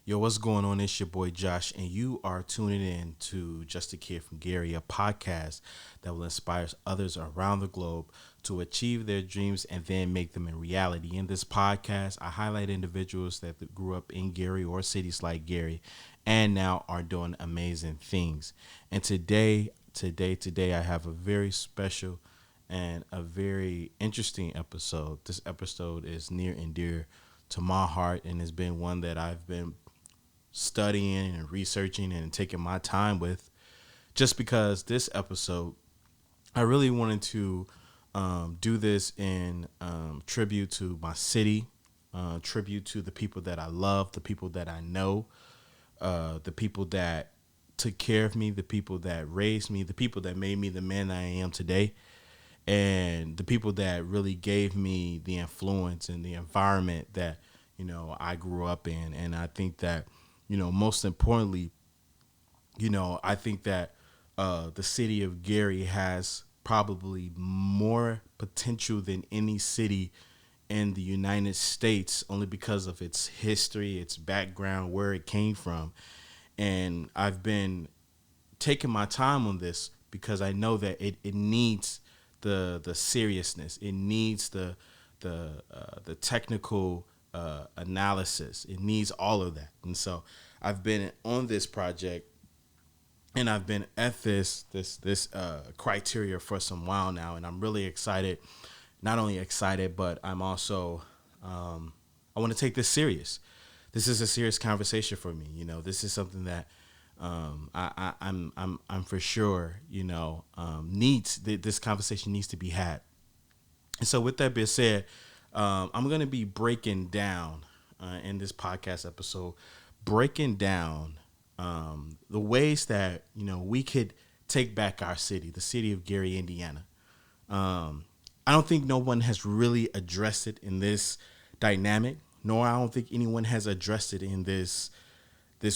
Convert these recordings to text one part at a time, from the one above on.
Yo, what's going on? It's your boy Josh, and you are tuning in to Just a Kid from Gary, a podcast that will inspire others around the globe to achieve their dreams and then make them a reality. In this podcast, I highlight individuals that grew up in Gary or cities like Gary and now are doing amazing things. And today, I have a very special and a very interesting episode. This episode is near and dear to my heart and has been one that I've been studying and researching and taking my time with, just because this episode I really wanted to do this in tribute to my city, tribute to the people that I love, the people that I know, the people that took care of me, the people that raised me, the people that made me the man that I am today, and the people that really gave me the influence and the environment that I grew up in. And I think that most importantly, I think that the city of Gary has probably more potential than any city in the United States, only because of its history, its background, where it came from. And I've been taking my time on this because I know that it needs the seriousness. It needs the technical analysis. It needs all of that. And so I've been on this project and I've been at this criteria for some while now, and I'm really excited. Not only excited, but I'm also I want to take this serious. This is a serious conversation for me. This is something that I'm for sure needs this conversation needs to be had. And so, with that being said, I'm going to be breaking down in this podcast episode, breaking down the ways that we could take back our city, the city of Gary, Indiana. I don't think no one has really addressed it in this dynamic, nor I don't think anyone has addressed it in this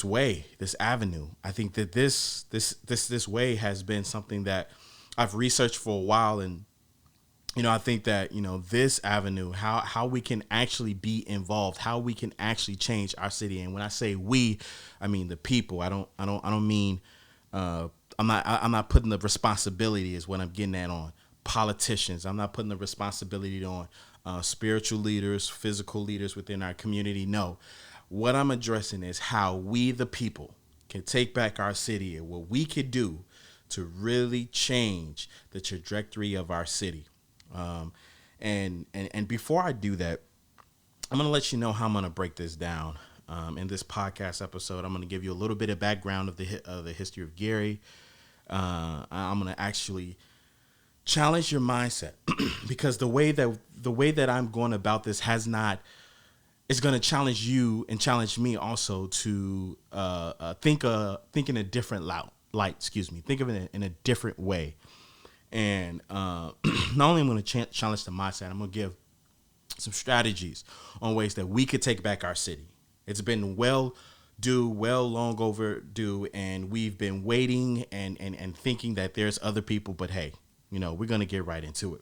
way, this avenue. I think that this way has been something that I've researched for a while, and I think that this avenue, how we can actually be involved, how we can actually change our city. And when I say we, I mean the people. I don't mean I'm not putting the responsibility, is what I'm getting at, on politicians. I'm not putting the responsibility on spiritual leaders, physical leaders within our community. No, what I'm addressing is how we, the people, can take back our city and what we could do to really change the trajectory of our city. And before I do that, I'm going to let you know how I'm going to break this down. In this podcast episode, I'm going to give you a little bit of background of the history of Gary. I'm going to actually challenge your mindset because the way that I'm going about this is going to challenge you and challenge me also to think in a different light. Excuse me. Think of it in a different way. And not only am I going to challenge the mindset, I'm going to give some strategies on ways that we could take back our city. It's been long overdue, and we've been waiting and thinking that there's other people, but hey, we're going to get right into it.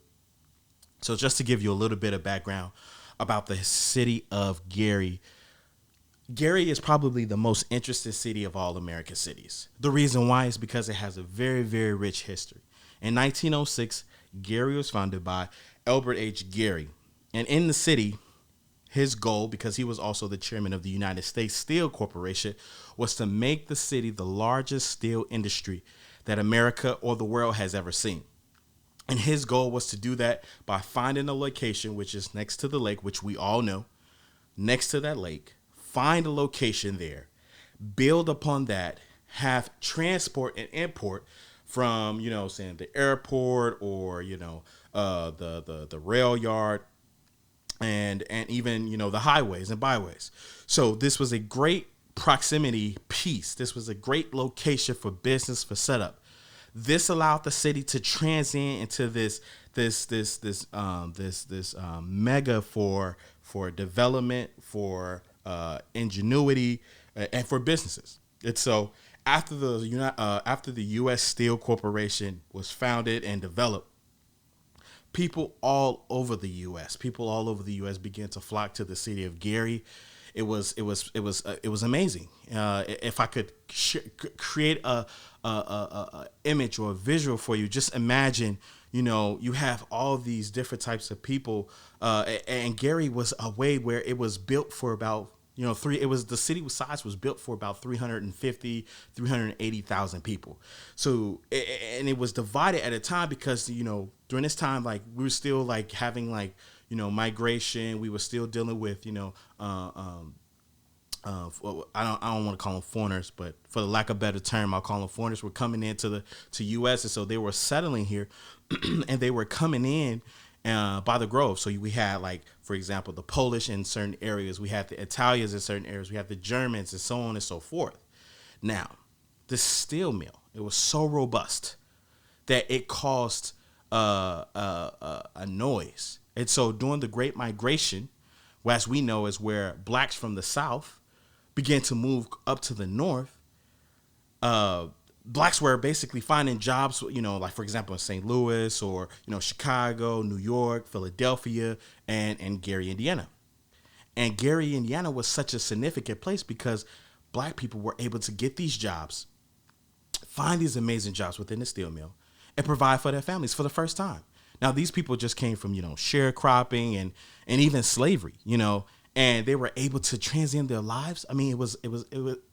So just to give you a little bit of background about the city of Gary. Gary is probably the most interesting city of all American cities. The reason why is because it has a very, very rich history. In 1906, Gary was founded by Albert H. Gary. And in the city, his goal, because he was also the chairman of the United States Steel Corporation, was to make the city the largest steel industry that America or the world has ever seen. And his goal was to do that by finding a location, which is next to the lake, which we all know, next to that lake, find a location there, build upon that, have transport and import from, saying the airport or, the rail yard and even, the highways and byways. So this was a great proximity piece. This was a great location for business, for setup. This allowed the city to transcend into this mega for development, for ingenuity, and for businesses. And so after the U.S. Steel Corporation was founded and developed, people all over the U.S. began to flock to the city of Gary. it was amazing. If I could create a image or a visual for you, just imagine, you know, you have all these different types of people, and Gary was a way where it was built for about, you know, the city size was built for about 350, 380,000 people. So, and it was divided at a time because, you know, during this time, like we were still like having like, you know, migration. We were still dealing with, you know, I don't want to call them foreigners, but for the lack of a better term, I'll call them foreigners. Were coming into to U.S. and so they were settling here, and they were coming in by the Grove. So we had, like, for example, the Polish in certain areas, we had the Italians in certain areas, we had the Germans, and so on and so forth. Now, the steel mill, it was so robust that it caused a noise. And so during the Great Migration, as we know, is where blacks from the South began to move up to the North. Blacks were basically finding jobs, you know, like, for example, in St. Louis or, you know, Chicago, New York, Philadelphia, and Gary, Indiana. And Gary, Indiana was such a significant place because black people were able to get these jobs, find these amazing jobs within the steel mill, and provide for their families for the first time. Now, these people just came from, you know, sharecropping and even slavery, you know, and they were able to transcend their lives. I mean, it was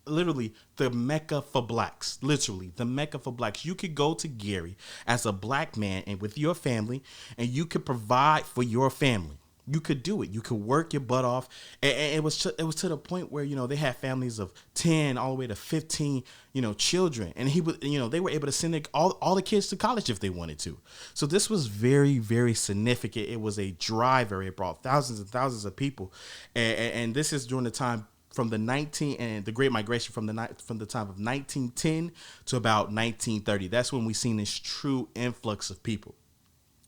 literally the Mecca for blacks, literally the Mecca for blacks. You could go to Gary as a black man and with your family, and you could provide for your family. You could do it. You could work your butt off, and it was to the point where, you know, they had families of 10 all the way to 15, you know, children, and they were able to send all the kids to college if they wanted to. So this was very, very significant. It was a driver. It brought thousands and thousands of people, and this is during the time from the Great Migration from the time of 1910 to about 1930. That's when we seen this true influx of people.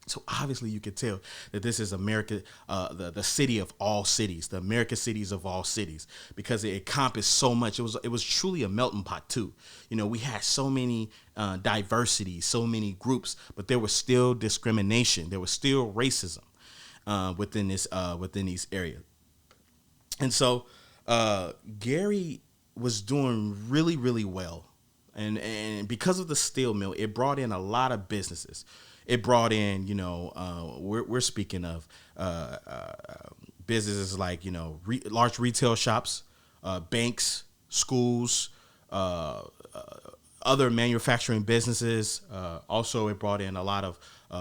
So obviously you could tell that this is America, the city of all cities, the American cities of all cities, because it encompassed so much. It was truly a melting pot too. You know, we had so many diversity, so many groups, but there was still discrimination. There was still racism within these areas. And so Gary was doing really, really well. And because of the steel mill, it brought in a lot of businesses. It brought in, you know, we're speaking of businesses like, you know, large retail shops, banks, schools, other manufacturing businesses. Also, it brought in a lot of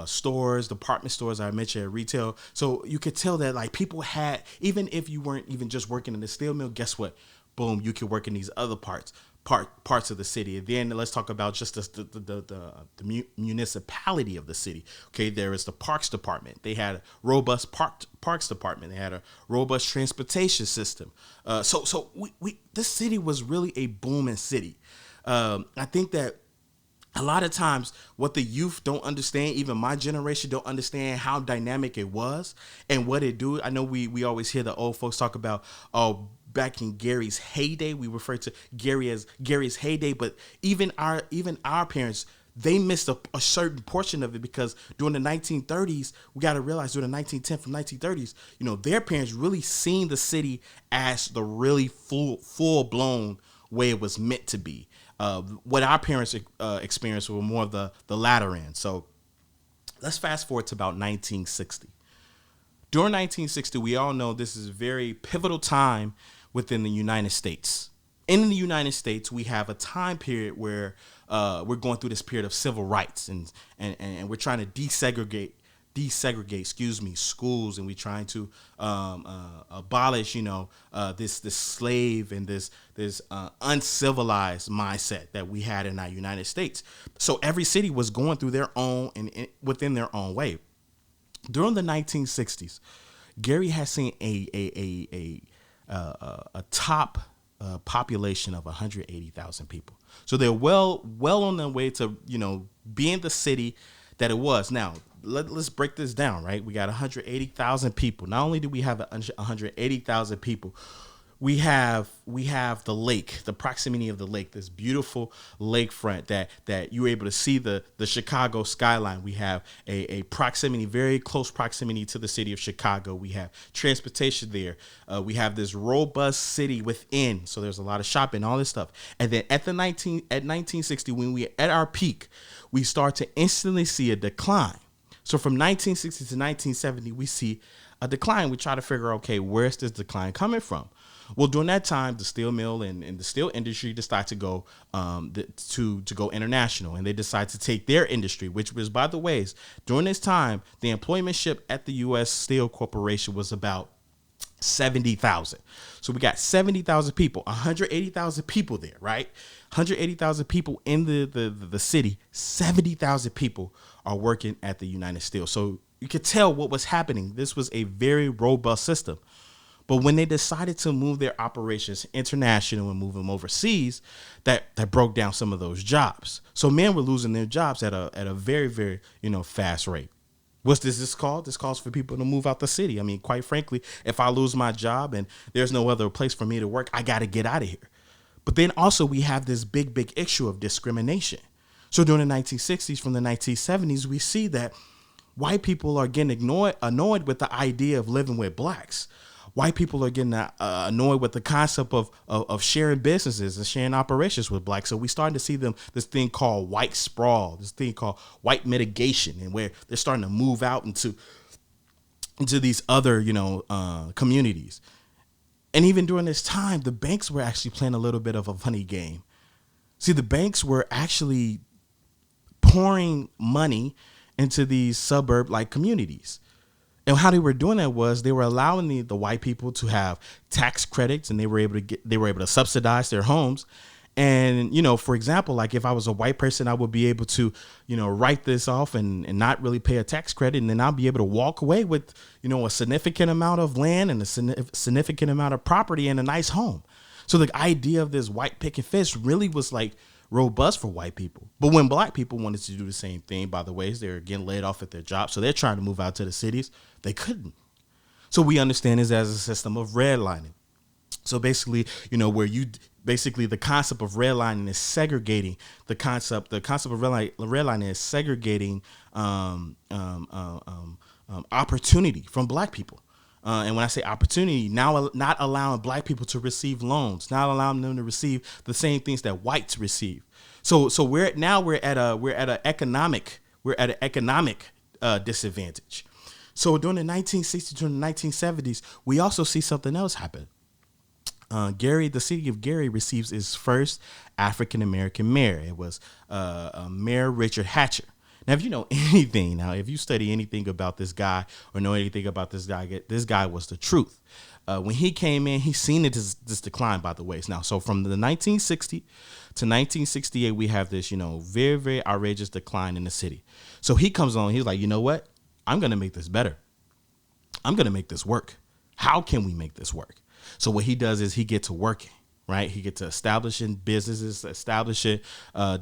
stores, department stores, I mentioned, retail. So you could tell that, like, people had, even if you weren't even just working in the steel mill, guess what? Boom, you could work in these other parts of the city. And then let's talk about just the municipality of the city. Okay, there is the parks department. They had a robust parks department. They had a robust transportation system. So this city was really a booming city. I think that a lot of times what the youth don't understand, even my generation don't understand how dynamic it was and what it do. I know we always hear the old folks talk about, oh, back in Gary's heyday. We refer to Gary as Gary's heyday, but even our parents, they missed a certain portion of it, because during the 1930s, we got to realize during the 1910 from 1930s, you know, their parents really seen the city as the really full blown way it was meant to be. What our parents experienced were more of the latter end. So let's fast forward to about 1960. During 1960, we all know this is a very pivotal time within the United States. In the United States, we have a time period where we're going through this period of civil rights, and we're trying to desegregate, schools, and we're trying to abolish, you know, this slave and this uncivilized mindset that we had in our United States. So every city was going through their own and within their own way. During the 1960s, Gary has seen a top population of 180,000 people. So they're well on their way to, you know, being the city that it was. Now, let's break this down, right? We got 180,000 people. Not only do we have 180,000 people, we have the lake, the proximity of the lake, this beautiful lakefront that you were able to see the Chicago skyline. We have a proximity, very close proximity to the city of Chicago. We have transportation there. We have this robust city within, so there's a lot of shopping, all this stuff. And then at 1960, when we at our peak, we start to instantly see a decline. So from 1960 to 1970, we see a decline. We try to figure, okay, where's this decline coming from? Well, during that time, the steel mill and the steel industry decide to go to go international, and they decide to take their industry, which was, by the way, during this time, the employmentship at the U.S. Steel Corporation was about 70,000. So we got 70,000 people, 180,000 people there, right? 180,000 people in the city. 70,000 people are working at the United Steel. So you could tell what was happening. This was a very robust system. But when they decided to move their operations international and move them overseas, that broke down some of those jobs. So men were losing their jobs at a very, very, fast rate. What's this called? This calls for people to move out the city. I mean, quite frankly, if I lose my job and there's no other place for me to work, I got to get out of here. But then also we have this big issue of discrimination. So during the 1960s, from the 1970s, we see that white people are getting annoyed with the idea of living with blacks. White people are getting annoyed with the concept of sharing businesses and sharing operations with blacks. So we starting to see this thing called white sprawl, this thing called white mitigation, and where they're starting to move out into these other, communities. And even during this time, the banks were actually playing a little bit of a funny game. See, the banks were actually pouring money into these suburb-like communities. And how they were doing that was they were allowing the white people to have tax credits, and they were able to subsidize their homes. And, for example, like if I was a white person, I would be able to, write this off and not really pay a tax credit. And then I'll be able to walk away with, a significant amount of land and a significant amount of property and a nice home. So the idea of this white picket fence really was like robust for white people. But when black people wanted to do the same thing, by the way, they were getting laid off at their jobs. So they're trying to move out to the cities. They couldn't. So we understand this as a system of redlining. So basically, where the concept of redlining is segregating the concept of redlining is segregating opportunity from black people. And when I say opportunity, now not allowing black people to receive loans, not allowing them to receive the same things that whites receive. So we're at an economic disadvantage. So during the 1960s, during the 1970s, we also see something else happen. The city of Gary receives its first African-American mayor. It was Mayor Richard Hatcher. Now, if you study anything about this guy or know anything about this guy was the truth. When he came in, he seen this decline, by the way. Now, so from the 1960 to 1968, we have this, very, very outrageous decline in the city. So he comes on, he's like, you know what? I'm going to make this better. I'm going to make this work. How can we make this work? So what he does is he gets to working. Right, he gets to establishing businesses, establishing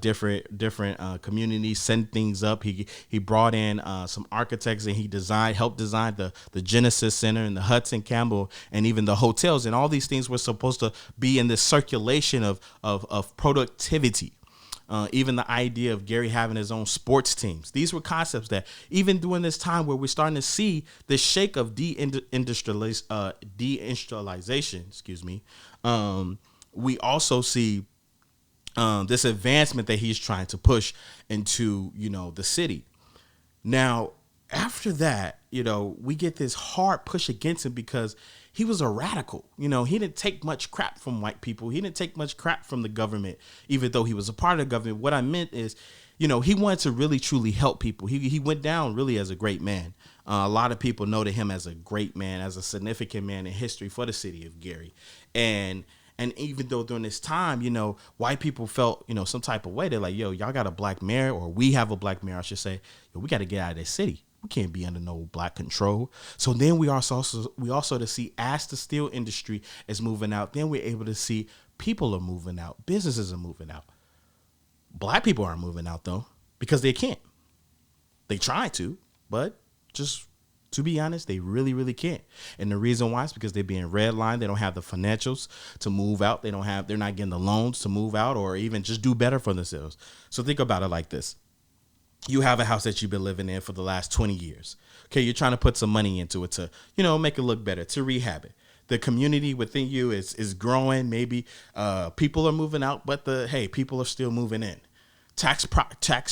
different communities, send things up. He brought in some architects, and he helped design the Genesis Center and the Hudson Campbell and even the hotels. And all these things were supposed to be in this circulation of productivity. Even the idea of Gary having his own sports teams. These were concepts that even during this time where we're starting to see the shake of deindustrialization, we also see this advancement that he's trying to push into, the city. Now, after that, we get this hard push against him because he was a radical. He didn't take much crap from white people. He didn't take much crap from the government, even though he was a part of the government. What I meant is, he wanted to really, truly help people. He went down really as a great man. A lot of people know to him as a great man, as a significant man in history for the city of Gary. And even though during this time, white people felt, some type of way, they're like, yo, y'all got a black mayor, or we have a black mayor, I should say, yo, we got to get out of this city. We can't be under no black control. So then we also to see as the steel industry is moving out, then we're able to see people are moving out, businesses are moving out. Black people aren't moving out though, because they can't. They try to, but just To be honest, they really, really can't. And the reason why is because they're being redlined. They don't have the financials to move out. They're not getting the loans to move out or even just do better for themselves. So think about it like this. You have a house that you've been living in for the last 20 years. Okay, you're trying to put some money into it to, make it look better, to rehab it. The community within you is growing. Maybe people are moving out, but people are still moving in. Tax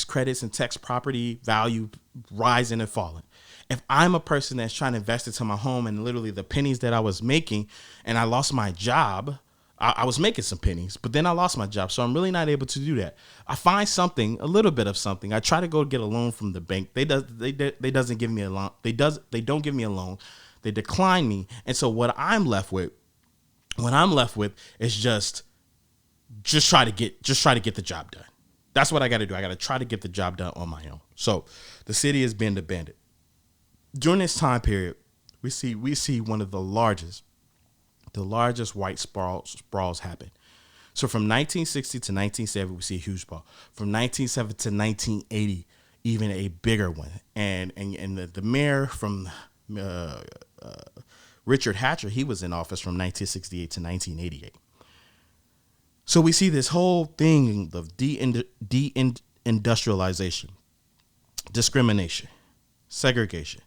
credits and tax property value rising and falling. If I'm a person that's trying to invest into my home and literally the pennies that I was making and I lost my job, I was making some pennies, but then I lost my job. So I'm really not able to do that. I find something, a little bit of something. I try to go get a loan from the bank. They doesn't give me a loan. They don't give me a loan. They decline me. And so what I'm left with is just try to get the job done. That's what I got to do. I got to try to get the job done on my own. So the city has been abandoned. During this time period, we see one of the largest white sprawls happen. So from 1960 to 1970, we see a huge sprawl. From 1970 to 1980, even a bigger one. And the mayor from Richard Hatcher, he was in office from 1968 to 1988. So we see this whole thing of deindustrialization, discrimination, segregation.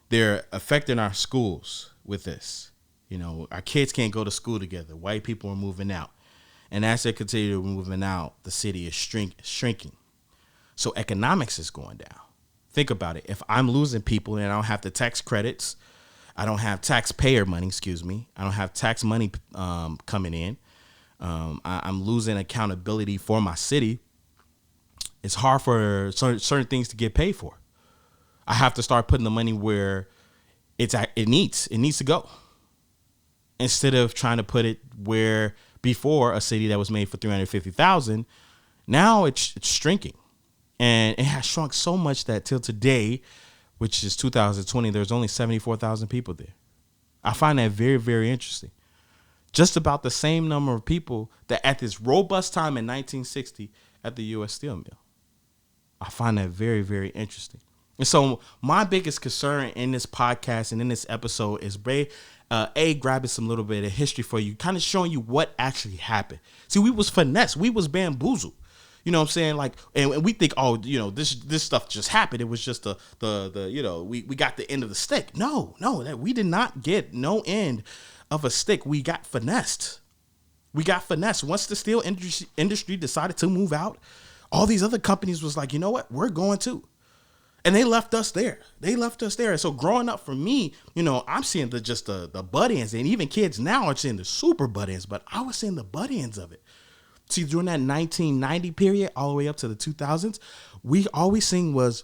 They're affecting our schools with this. Our kids can't go to school together. White people are moving out. And as they continue moving out, the city is shrinking. So economics is going down. Think about it. If I'm losing people and I don't have the tax credits, I don't have taxpayer money, I don't have tax money coming in. I'm losing accountability for my city. It's hard for certain things to get paid for. I have to start putting the money where it needs to go, instead of trying to put it where before a city that was made for $350,000, now it's shrinking, and it has shrunk so much that till today, which is 2020, there's only 74,000 people there. I find that very, very interesting. Just about the same number of people that at this robust time in 1960 at the U.S. Steel Mill. I find that very, very interesting. And so my biggest concern in this podcast and in this episode is grabbing some little bit of history for you, kind of showing you what actually happened. See, we was finessed. We was bamboozled. You know what I'm saying? Like, and we think, this stuff just happened. It was just we got the end of the stick. No, we did not get no end of a stick. We got finessed. Once the steel industry decided to move out, all these other companies was like, you know what? We're going to. And they left us there. And so growing up for me, I'm seeing the butt ends, and even kids now are seeing the super butt ends, but I was seeing the butt ends of it. See, during that 1990 period, all the way up to the 2000s, we always seen was,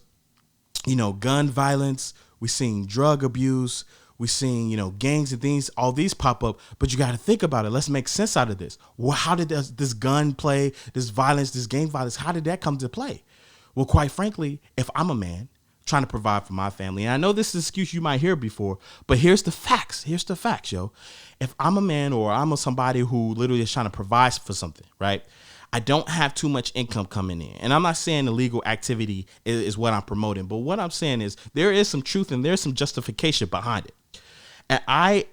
gun violence. We seen drug abuse. We seen, gangs and things, all these pop up. But you got to think about it. Let's make sense out of this. Well, how did this gun play, this violence, this gang violence, how did that come to play? Well, quite frankly, if I'm a man trying to provide for my family, and I know this is an excuse you might hear before, but here's the facts, yo. If I'm a man or I'm somebody who literally is trying to provide for something, right? I don't have too much income coming in. And I'm not saying illegal activity is what I'm promoting, but what I'm saying is there is some truth and there's some justification behind it. And I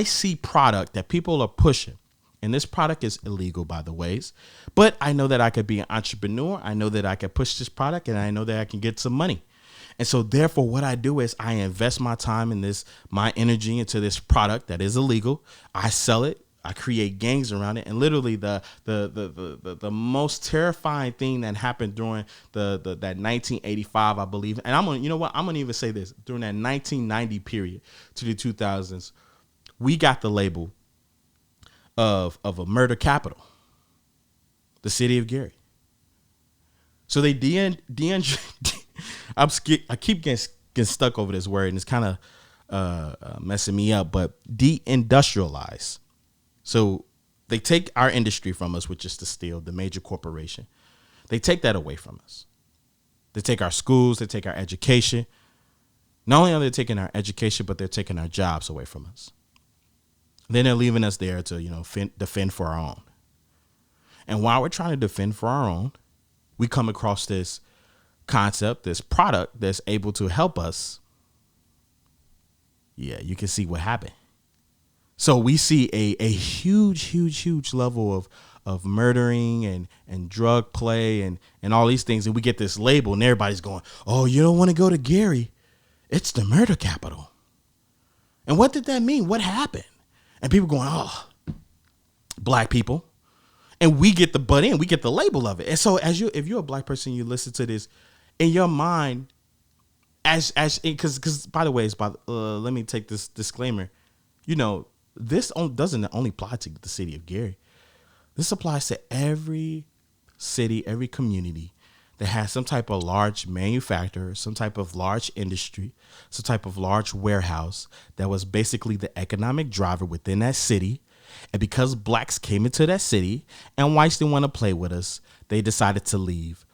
see product that people are pushing. And this product is illegal, by the ways. But I know that I could be an entrepreneur. I know that I could push this product, and I know that I can get some money. And so therefore, what I do is I invest my time in my energy into this product that is illegal. I sell it. I create gangs around it. And literally the most terrifying thing that happened during that 1985, I believe. And I'm going to even say this. During that 1990 period to the 2000s, we got the label of a murder capital, the city of Gary. So they I keep getting stuck over this word, and it's kind of messing me up. But deindustrialize. So they take our industry from us, which is the steel, the major corporation. They take that away from us. They take our schools. They take our education. Not only are they taking our education, but they're taking our jobs away from us. Then they're leaving us there to, defend for our own. And while we're trying to defend for our own, we come across this concept, this product that's able to help us yeah, you can see what happened. So we see a huge level of murdering and drug play and all these things. And we get this label and everybody's going, oh, you don't want to go to Gary. It's the murder capital. And what did that mean? What happened? And people going, oh, black people. And we get the butt in, we get the label of it. And so if you're a black person, you listen to this in your mind, because by the way, let me take this disclaimer. This doesn't only apply to the city of Gary. This applies to every city, every community that has some type of large manufacturer, some type of large industry, some type of large warehouse that was basically the economic driver within that city. And because blacks came into that city and whites didn't want to play with us, they decided to leave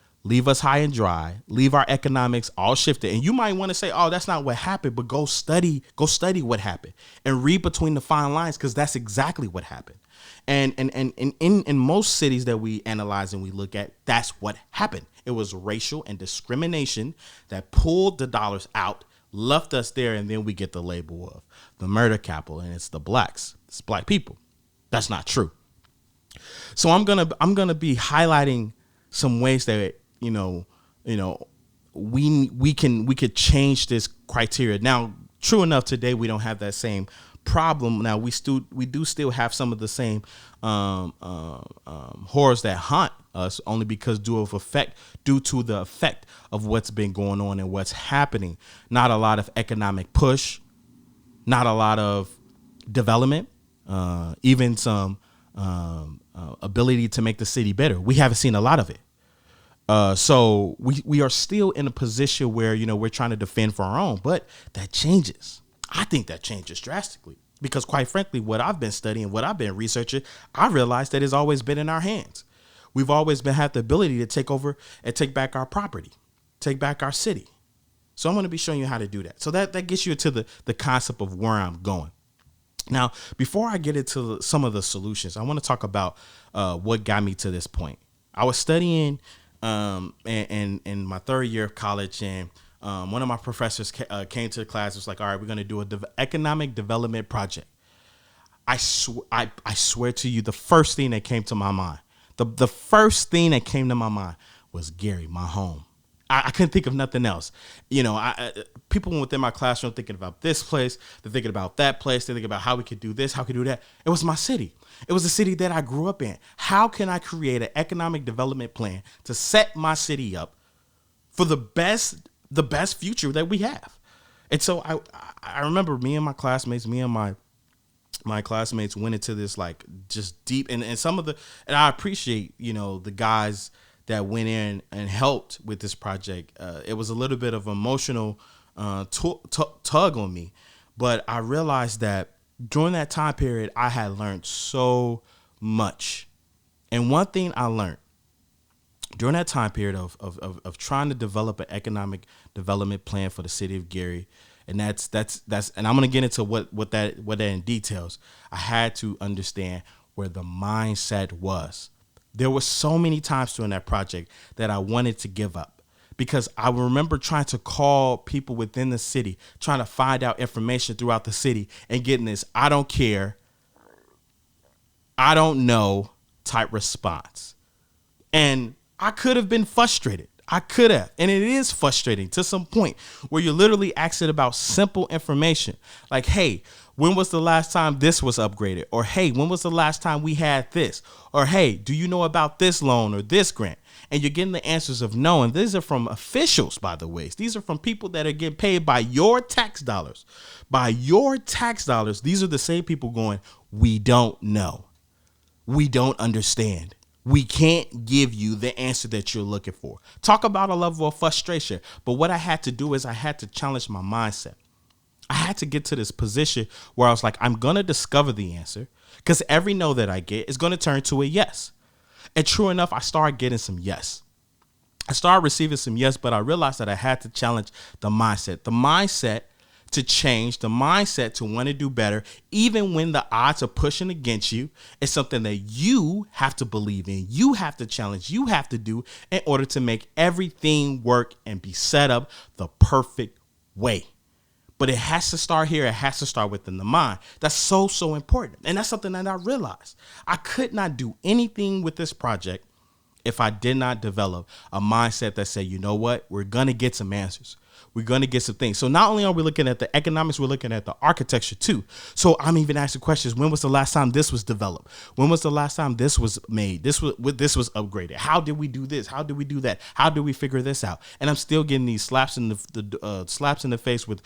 us high and dry, leave our economics all shifted. And you might want to say, oh, that's not what happened, but go study what happened and read between the fine lines, because that's exactly what happened. And in most cities that we analyze and we look at, that's what happened. It was racial and discrimination that pulled the dollars out, left us there, and then we get the label of the murder capital, and it's the blacks. It's black people. That's not true. So I'm gonna be highlighting some ways that we could change this criteria. Now, true enough, today we don't have that same problem. Now we do still have some of the same horrors that haunt us, only because due to the effect of what's been going on and what's happening. Not a lot of economic push, not a lot of development, even some ability to make the city better. We haven't seen a lot of it. So we are still in a position where, we're trying to defend for our own, but that changes. I think that changes drastically, because quite frankly, what I've been studying, what I've been researching, I realized that it's always been in our hands. We've always had the ability to take over and take back our property, take back our city. So I'm going to be showing you how to do that. So that gets you to the concept of where I'm going. Now, before I get into some of the solutions, I want to talk about what got me to this point. I was studying in my third year of college, and one of my professors came to the class. Was like, all right, we're going to do an economic development project. I swear to you, the first thing that came to my mind, the first thing that came to my mind was Gary, my home. I couldn't think of nothing else. People within my classroom thinking about this place, they're thinking about that place, they're thinking about how we could do this, how we could do that. It was my city. It was the city that I grew up in. How can I create an economic development plan to set my city up for the best future that we have? And so I remember me and my classmates went into this like just deep, and some of and I appreciate, the guys that went in and helped with this project. It was a little bit of emotional tug on me, but I realized that during that time period, I had learned so much. And one thing I learned during that time period of trying to develop an economic development plan for the city of Gary, and that's and I'm gonna get into what that in details. I had to understand where the mindset was. There were so many times during that project that I wanted to give up, because I remember trying to call people within the city, trying to find out information throughout the city, and getting this "I don't care, I don't know" type response. And I could have been frustrated. I could have. And it is frustrating to some point where you're literally asking about simple information like, hey, when was the last time this was upgraded? Or, hey, when was the last time we had this? Or, hey, do you know about this loan or this grant? And you're getting the answers of no. And these are from officials, by the way. These are from people that are getting paid by your tax dollars. By your tax dollars, these are the same people going, we don't know. We don't understand. We can't give you the answer that you're looking for. Talk about a level of frustration. But what I had to do is I had to challenge my mindset. I had to get to this position where I was like, I'm going to discover the answer, because every no that I get is going to turn to a yes. And true enough, I started getting some yes. I started receiving some yes, but I realized that I had to challenge the mindset to change, the mindset to want to do better, even when the odds are pushing against you. It's something that you have to believe in. You have to challenge. You have to do in order to make everything work and be set up the perfect way. But it has to start here. It has to start within the mind. That's so, so important. And that's something that I realized. I could not do anything with this project if I did not develop a mindset that said, you know what, we're going to get some answers. We're going to get some things. So not only are we looking at the economics, we're looking at the architecture too. So I'm even asking questions. When was the last time this was developed? When was the last time this was made? This was upgraded. How did we do this? How did we do that? How do we figure this out? And I'm still getting these slaps in the face with,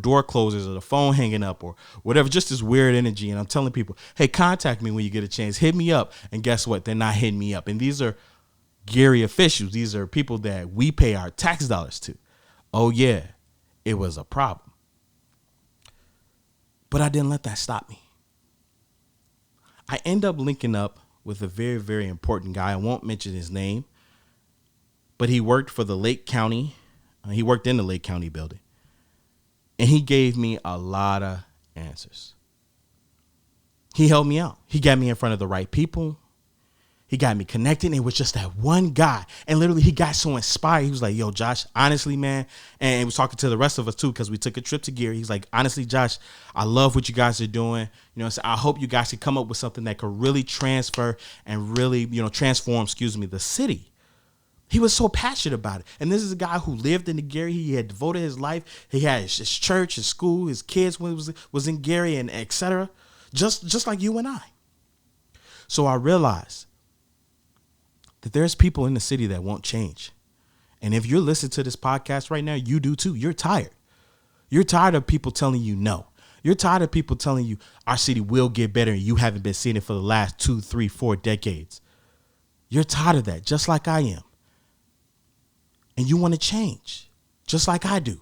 door closers or the phone hanging up or whatever, just this weird energy. And I'm telling people, hey, contact me when you get a chance. Hit me up. And guess what? They're not hitting me up. And these are Gary officials. These are people that we pay our tax dollars to. Oh, yeah, it was a problem. But I didn't let that stop me. I end up linking up with a very, very important guy. I won't mention his name, but he worked for the Lake County. He worked in the Lake County building. And he gave me a lot of answers. He helped me out. He got me in front of the right people. He got me connected, and it was just that one guy. And literally, he got so inspired. He was like, yo, Josh, honestly, man. And he was talking to the rest of us, too, because we took a trip to Gary. He's like, honestly, Josh, I love what you guys are doing. So I hope you guys can come up with something that could really transfer and really, transform, the city. He was so passionate about it. And this is a guy who lived in the Gary. He had devoted his life. He had his church, his school, his kids was in Gary, and et cetera. Just like you and I. So I realized that there's people in the city that won't change. And if you're listening to this podcast right now, you do too. You're tired. You're tired of people telling you no. You're tired of people telling you our city will get better and you haven't been seeing it for the last 2, 3, 4 decades. You're tired of that, just like I am. And you want to change, just like I do.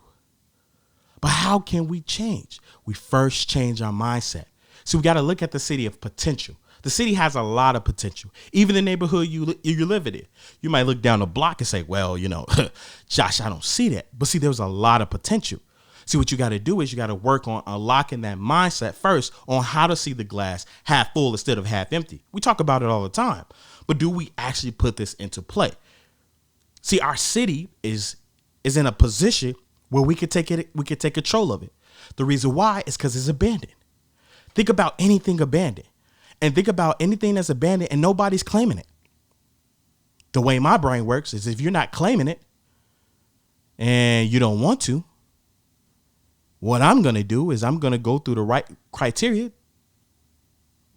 But how can we change? We first change our mindset. So we got to look at the city of potential. The city has a lot of potential. Even the neighborhood you live in. You might look down the block and say, well, Josh, I don't see that. But see, there's a lot of potential. See, what you got to do is you got to work on unlocking that mindset first on how to see the glass half full instead of half empty. We talk about it all the time. But do we actually put this into play? See, our city is in a position where we could take control of it. The reason why is because it's abandoned. Think about anything abandoned. And think about anything that's abandoned and nobody's claiming it. The way my brain works is if you're not claiming it and you don't want to, what I'm going to do is I'm going to go through the right criteria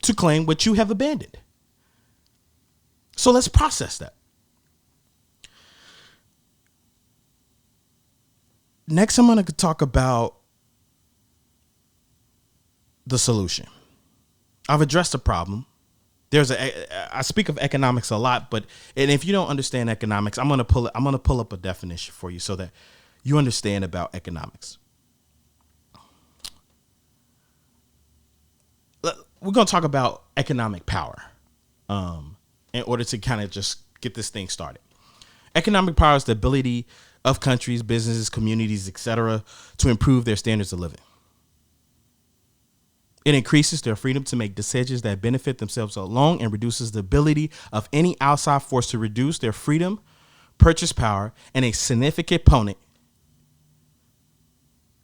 to claim what you have abandoned. So let's process that. Next, I'm going to talk about the solution. I've addressed the problem. I speak of economics a lot, and if you don't understand economics, I'm gonna pull up a definition for you so that you understand about economics. We're gonna talk about economic power, in order to kind of just get this thing started. Economic power is the ability of countries, businesses, communities, etc., to improve their standards of living. It increases their freedom to make decisions that benefit themselves alone and reduces the ability of any outside force to reduce their freedom, purchase power, and a significant component,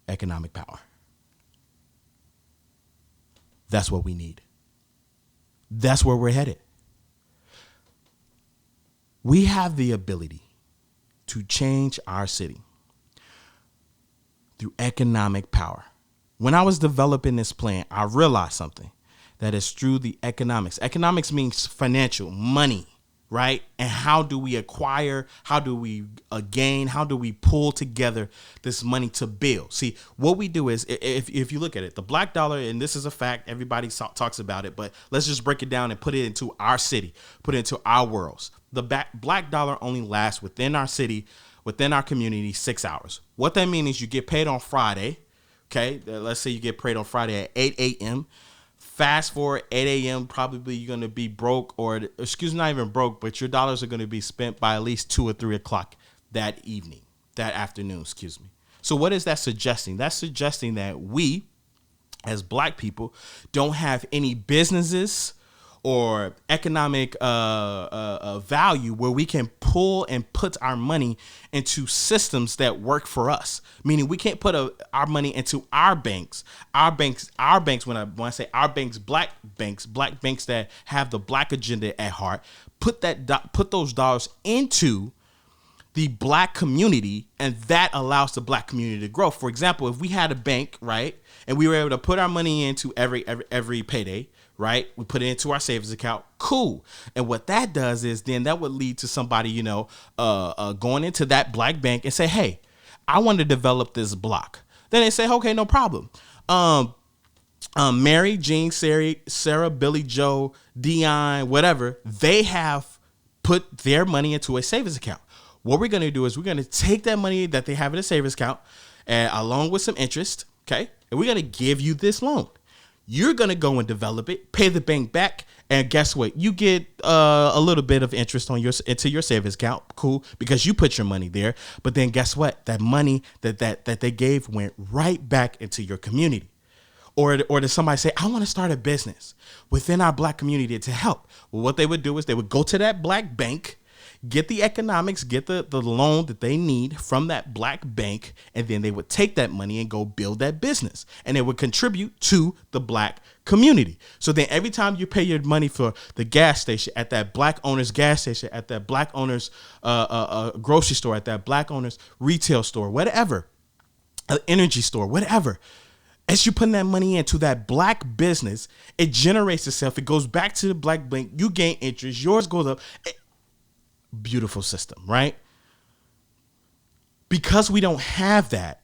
economic power. That's what we need. That's where we're headed. We have the ability to change our city through economic power. When I was developing this plan, I realized something, that is through the economics. Economics means financial, money, right? And how do we acquire? How do we gain? How do we pull together this money to build? See, what we do is, if you look at it, the black dollar, and this is a fact, everybody talks about it, but let's just break it down and put it into our city, put it into our worlds. The black dollar only lasts within our city, within our community, 6 hours. What that means is you get paid on Friday. Okay, let's say you get paid on Friday at 8 a.m. Fast forward 8 a.m. Probably you're going to be broke, not even broke, but your dollars are going to be spent by at least 2 or 3 o'clock that afternoon. So what is that suggesting? That's suggesting that we, as black people, don't have any businesses or economic value where we can pull and put our money into systems that work for us. Meaning we can't put our money into our banks. When I say our banks, black banks that have the black agenda at heart. Put those dollars into the black community, and that allows the black community to grow. For example, if we had a bank, right, and we were able to put our money into every payday, right, we put it into our savings account, cool. And what that does is then that would lead to somebody, going into that black bank and say, hey, I want to develop this block. Then they say, okay, no problem. Mary, Jean, Sarah, Billy, Joe, Dion, whatever, they have put their money into a savings account. What we're going to do is we're going to take that money that they have in a savings account, and along with some interest, okay, and we're going to give you this loan. You're going to go and develop it, pay the bank back, and guess what? You get a little bit of interest into your savings account, cool, because you put your money there. But then guess what? That money that they gave went right back into your community. Or does somebody say, I want to start a business within our black community to help? Well, what they would do is they would go to that black bank, get the economics, get the loan that they need from that black bank, and then they would take that money and go build that business. And it would contribute to the black community. So then every time you pay your money for the gas station at that black owner's gas station, at that black owner's grocery store, at that black owner's retail store, whatever, an energy store, whatever, as you putting that money into that black business, it generates itself. It goes back to the black bank. You gain interest. Yours goes up. Beautiful system, right? Because we don't have that.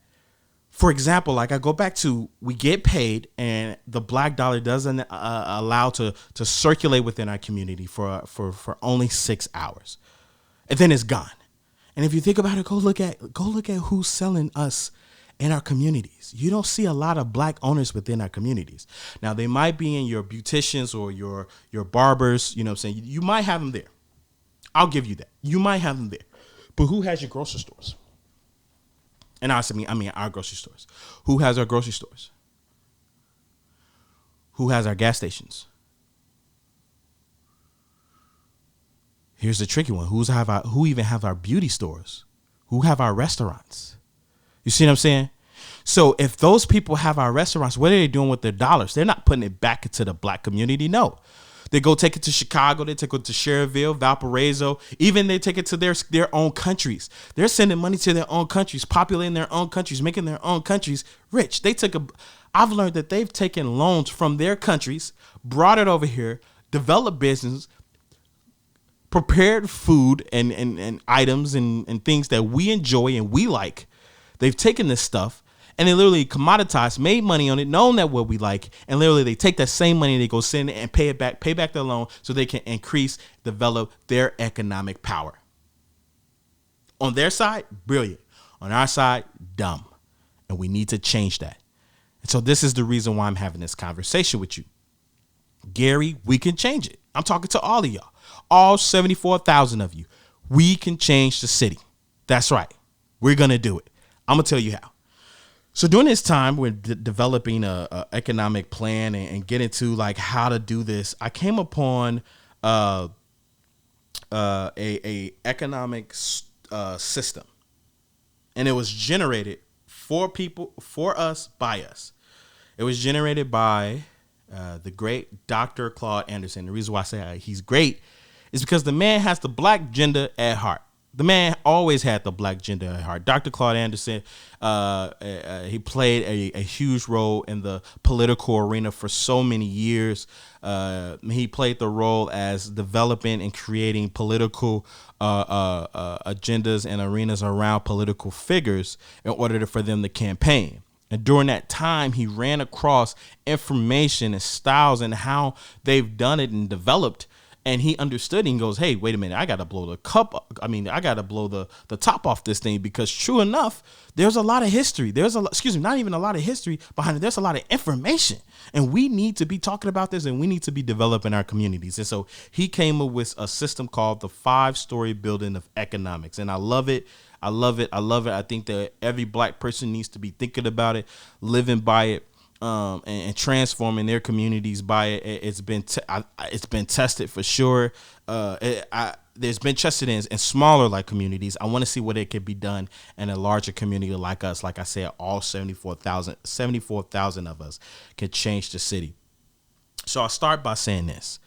For example, like I go back to, we get paid and the black dollar doesn't allow to circulate within our community for only 6 hours. And then it's gone. And if you think about it, go look at who's selling us in our communities. You don't see a lot of black owners within our communities. Now, they might be in your beauticians or your barbers, you know what I'm saying? You might have them there. I'll give you that. You might have them there. But who has your grocery stores? And I mean our grocery stores. Who has our grocery stores? Who has our gas stations? Here's the tricky one. Who even have our beauty stores? Who have our restaurants? You see what I'm saying? So if those people have our restaurants, what are they doing with their dollars? They're not putting it back into the black community. No. They go take it to Chicago. They take it to Cherville, Valparaiso. Even they take it to their own countries. They're sending money to their own countries, populating their own countries, making their own countries rich. I've learned that they've taken loans from their countries, brought it over here, developed business, prepared food and items and things that we enjoy and we like. They've taken this stuff and they literally commoditized, made money on it, knowing that what we like, and literally they take that same money, they go send it and pay back their loan so they can develop their economic power. On their side, brilliant. On our side, dumb. And we need to change that. And so this is the reason why I'm having this conversation with you. Gary, we can change it. I'm talking to all of y'all, all 74,000 of you. We can change the city. That's right. We're going to do it. I'm going to tell you how. So during this time, we're developing a economic plan and get into like how to do this. I came upon a economic system, and it was generated for people, for us, by us. It was generated by the great Dr. Claude Anderson. The reason why I say he's great is because the man has the black agenda at heart. The man always had the black agenda at heart. Dr. Claude Anderson, he played a huge role in the political arena for so many years. He played the role as developing and creating political agendas and arenas around political figures in order for them to campaign. And during that time, he ran across information and styles and how they've done it and developed. And he understood and goes, hey, wait a minute, I got to blow the top off this thing, because true enough, there's a lot of history. Not even a lot of history behind it. There's a lot of information, and we need to be talking about this, and we need to be developing our communities. And so he came up with a system called the 5-story building of economics. And I love it. I think that every black person needs to be thinking about it, living by it. and transforming their communities by it. It's been tested for sure. There's been tested in smaller like communities. I want to see what it could be done in a larger community like us. Like I said, all 74,000 of us can change the city. So I'll start by saying this.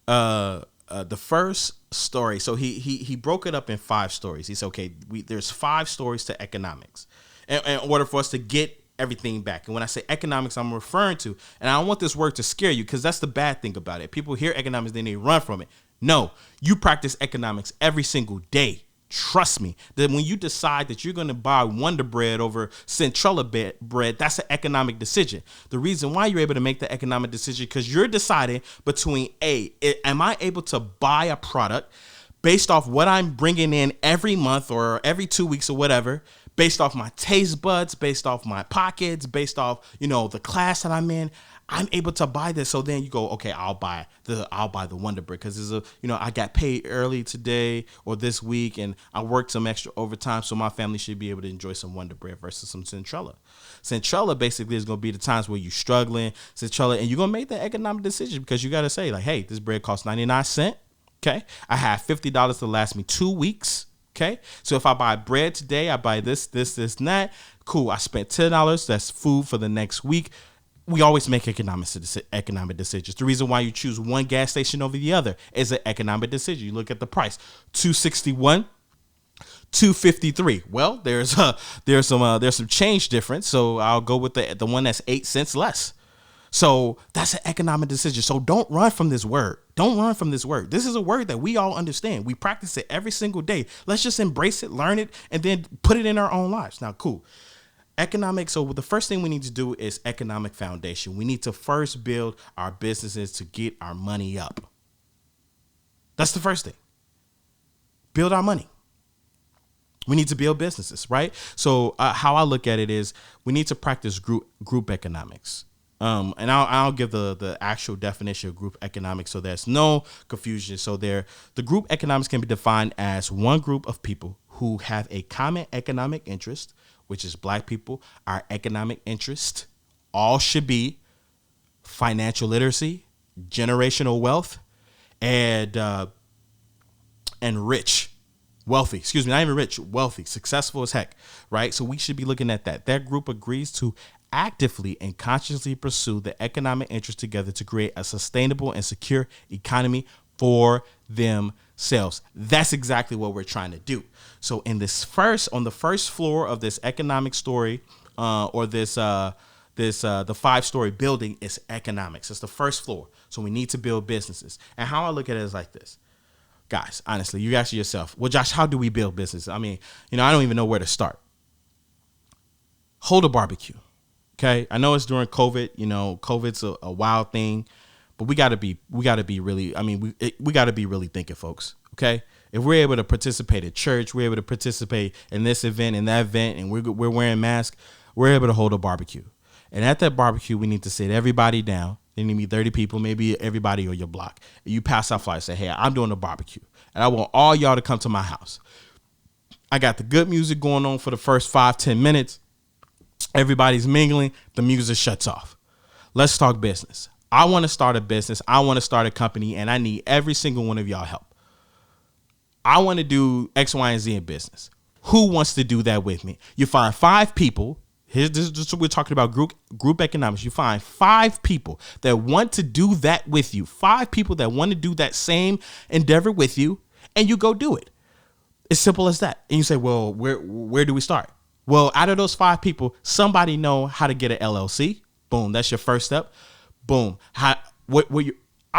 The first story. So he broke it up in 5 stories. He said, okay, there's 5 stories to economics in order for us to get everything back. And when I say economics, I'm referring to, and I don't want this word to scare you because that's the bad thing about it. People hear economics, then they run from it. No, you practice economics every single day. Trust me, that when you decide that you're going to buy Wonder Bread over Centrella bread, that's an economic decision. The reason why you're able to make the economic decision because you're deciding between am I able to buy a product based off what I'm bringing in every month or every 2 weeks or whatever, based off my taste buds, based off my pockets, based off, the class that I'm in. I'm able to buy this. So then you go, okay, I'll buy the Wonder Bread because I got paid early today or this week and I worked some extra overtime, so my family should be able to enjoy some Wonder Bread versus some Centrella. Centrella basically is going to be the times where you're struggling, Centrella, and you're going to make the economic decision because you got to say like, hey, this bread costs 99 cents. Okay. I have $50 to last me 2 weeks. Okay. So if I buy bread today, I buy this, and that. Cool. I spent $10. That's food for the next week. We always make economic decisions. The reason why you choose one gas station over the other is an economic decision. You look at the price, $2.61, $2.53. Well, there's some change difference. So I'll go with the one that's 8 cents less. So that's an economic decision. So don't run from this word. Don't run from this word. This is a word that we all understand. We practice it every single day. Let's just embrace it, learn it, and then put it in our own lives. Now, cool. Economics. So the first thing we need to do is economic foundation. We need to first build our businesses to get our money up. That's the first thing. Build our money. We need to build businesses, right? So how I look at it is we need to practice group economics. And I'll give the actual definition of group economics so there's no confusion. So the group economics can be defined as one group of people who have a common economic interest, which is Black people. Our economic interest all should be financial literacy, generational wealth, and wealthy, not even rich, wealthy, successful as heck, right? So we should be looking at that. That group agrees to actively and consciously pursue the economic interest together to create a sustainable and secure economy for themselves. That's exactly what we're trying to do. So on the first floor of this economic story, the 5-story building is economics. It's the first floor. So we need to build businesses. And how I look at it is like this. Guys, honestly, you ask yourself, well, Josh, how do we build business? I mean, I don't even know where to start. Hold a barbecue. Okay. I know it's during COVID, COVID's a wild thing, but we gotta be really thinking, folks. Okay. If we're able to participate at church, we're able to participate in this event and that event, and we're wearing masks, we're able to hold a barbecue. And at that barbecue, we need to sit everybody down. There need to be 30 people, maybe everybody on your block. You pass out flyers, say, hey, I'm doing a barbecue, and I want all y'all to come to my house. I got the good music going on for the first 5-10 minutes. Everybody's mingling. The music shuts off. Let's talk business. I want to start a business. I want to start a company, and I need every single one of y'all help. I want to do X, Y, and Z in business. Who wants to do that with me? You find 5 people. This is what we're talking about, group economics. You find 5 people that want to do that with you. 5 people that want to do that same endeavor with you, and you go do it. It's simple as that. And you say, well, where do we start? Well, out of those 5 people, somebody know how to get an LLC. Boom, that's your first step. Boom. I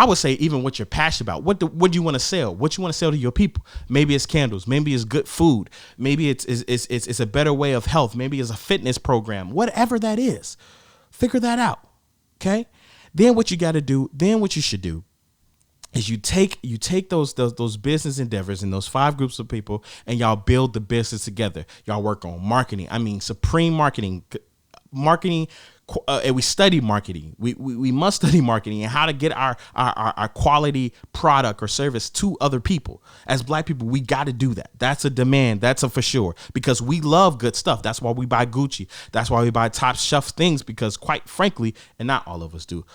would say even what you're passionate about. What do you want to sell? What you want to sell to your people? Maybe it's candles. Maybe it's good food. Maybe it's a better way of health. Maybe it's a fitness program. Whatever that is, figure that out. Okay. Then what you got to do. Then what you should do is you take those business endeavors and those 5 groups of people, and y'all build the business together. Y'all work on marketing. I mean, supreme marketing and we study marketing. We must study marketing and how to get our quality product or service to other people. As Black people, we got to do that. That's a demand. That's a for sure, because we love good stuff. That's why we buy Gucci. That's why we buy top shelf things, because quite frankly, and not all of us do,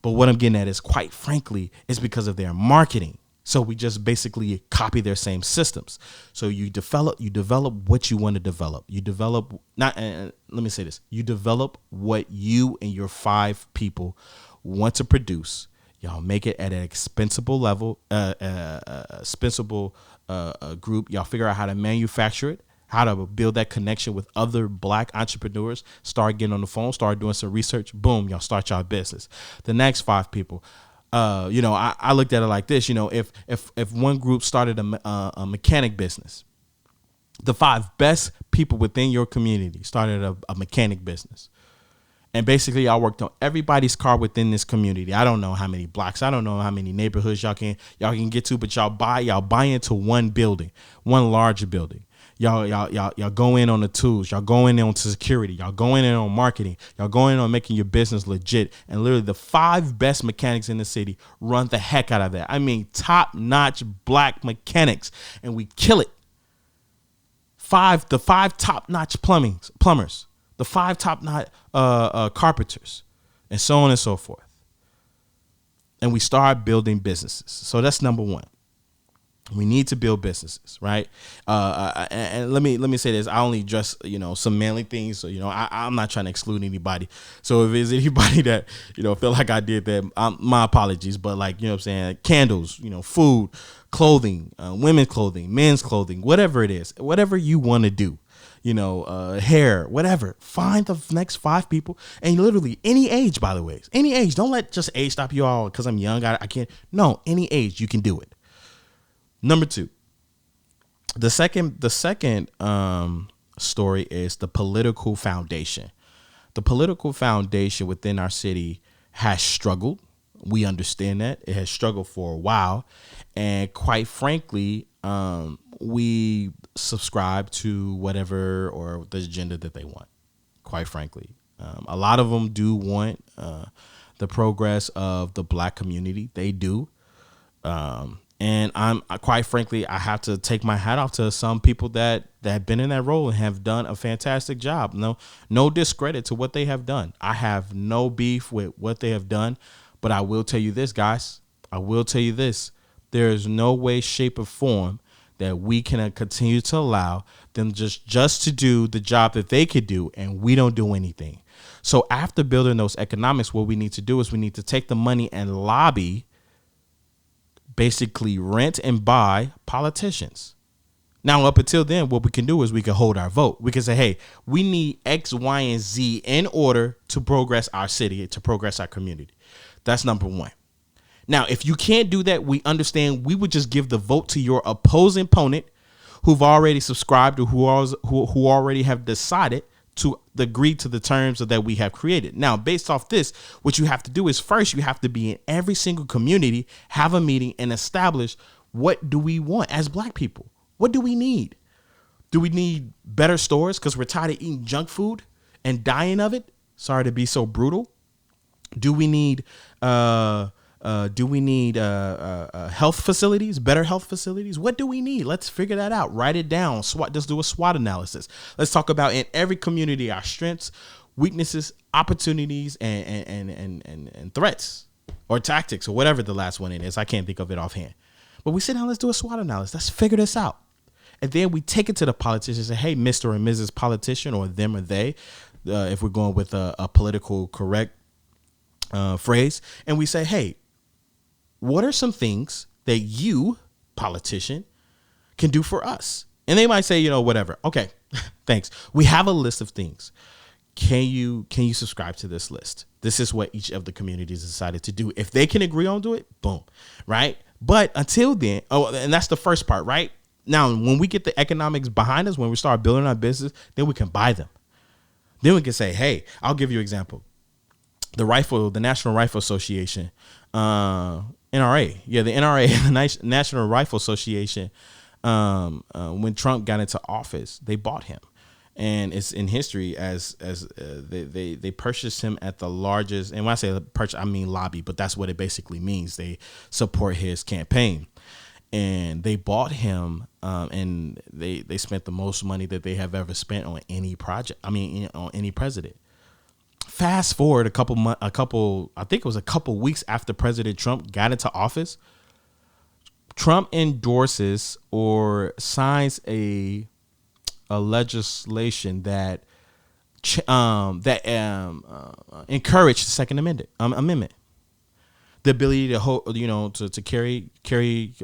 but what I'm getting at is, quite frankly, is because of their marketing. So we just basically copy their same systems. So you develop what you want to develop. You develop let me say this. You develop what you and your 5 people want to produce. Y'all make it at an expensible level, group. Y'all figure out how to manufacture it, how to build that connection with other Black entrepreneurs, start getting on the phone, start doing some research. Boom, y'all start y'all business. The next 5 people, I looked at it like this. If one group started a mechanic business, the 5 best people within your community started a mechanic business. And basically, y'all worked on everybody's car within this community. I don't know how many blocks, I don't know how many neighborhoods y'all can get to, but y'all buy into one building, one larger building. Y'all go in on the tools. Y'all go in on security. Y'all go in on marketing. Y'all go in on making your business legit. And literally the 5 best mechanics in the city run the heck out of that. I mean, top-notch Black mechanics, and we kill it. The 5 top-notch plumbers, the 5 top-notch carpenters, and so on and so forth. And we start building businesses. So that's number 1. We need to build businesses, right? And let me say this. I only address, some manly things. So, I'm not trying to exclude anybody. So if there's anybody that, feel like I did that, my apologies. But what I'm saying, candles, food, clothing, women's clothing, men's clothing, whatever it is, whatever you want to do, hair, whatever. Find the next 5 people, and literally any age, by the way, any age. Don't let just age stop you all because I'm young. I can't. No, any age you can do it. Number 2, the second story is the political foundation. The political foundation within our city has struggled. We understand that. It has struggled for a while. And quite frankly, we subscribe to whatever or the agenda that they want, quite frankly. A lot of them do want the progress of the Black community. They do. And quite frankly, I have to take my hat off to some people that have been in that role and have done a fantastic job. No discredit to what they have done. I have no beef with what they have done, but I will tell you this, guys. I will tell you this. There is no way, shape, or form that we can continue to allow them just to do the job that they could do, and we don't do anything. So after building those economics, what we need to do is we need to take the money and lobby, basically rent and buy politicians. Now, up until then, what we can do is we can hold our vote. We can say, hey, we need X, Y, and Z in order to progress our city, to progress our community. That's number 1. Now, if you can't do that, we understand. We would just give the vote to your opposing opponent who've already subscribed or who already have decided to agree to the terms that we have created. Now, based off this, what you have to do is first you have to be in every single community, have a meeting, and establish what do we want as Black people? What do we need? Do we need better stores because we're tired of eating junk food and dying of it? Sorry to be so brutal. Do we need health facilities, better health facilities? What do we need? Let's figure that out. Write it down. Let's do a SWOT analysis. Let's talk about in every community our strengths, weaknesses, opportunities, and threats or tactics or whatever the last one is. I can't think of it offhand. But we sit down, let's do a SWOT analysis. Let's figure this out. And then we take it to the politicians and say, hey, Mr. and Mrs. Politician, or them or they, if we're going with a political correct phrase. And we say, hey, what are some things that you, politician, can do for us? And they might say, whatever. Okay, thanks. We have a list of things. Can you subscribe to this list? This is what each of the communities decided to do. If they can agree on do it, boom, right? But until then, and that's the first part, right? Now, when we get the economics behind us, when we start building our business, then we can buy them. Then we can say, hey, I'll give you an example. The National Rifle Association, NRA. Yeah, the NRA, the National Rifle Association, when Trump got into office, they bought him. and it's in history as they purchased him at the largest. And when I say purchase, I mean lobby, but that's what it basically means. They support his campaign, and they bought him, and they spent the most money that they have ever spent on any project. I mean, on any president. Fast forward I think it was a couple weeks after President Trump got into office, Trump endorses or signs a legislation that encouraged the Second Amendment, the ability to hold, to carry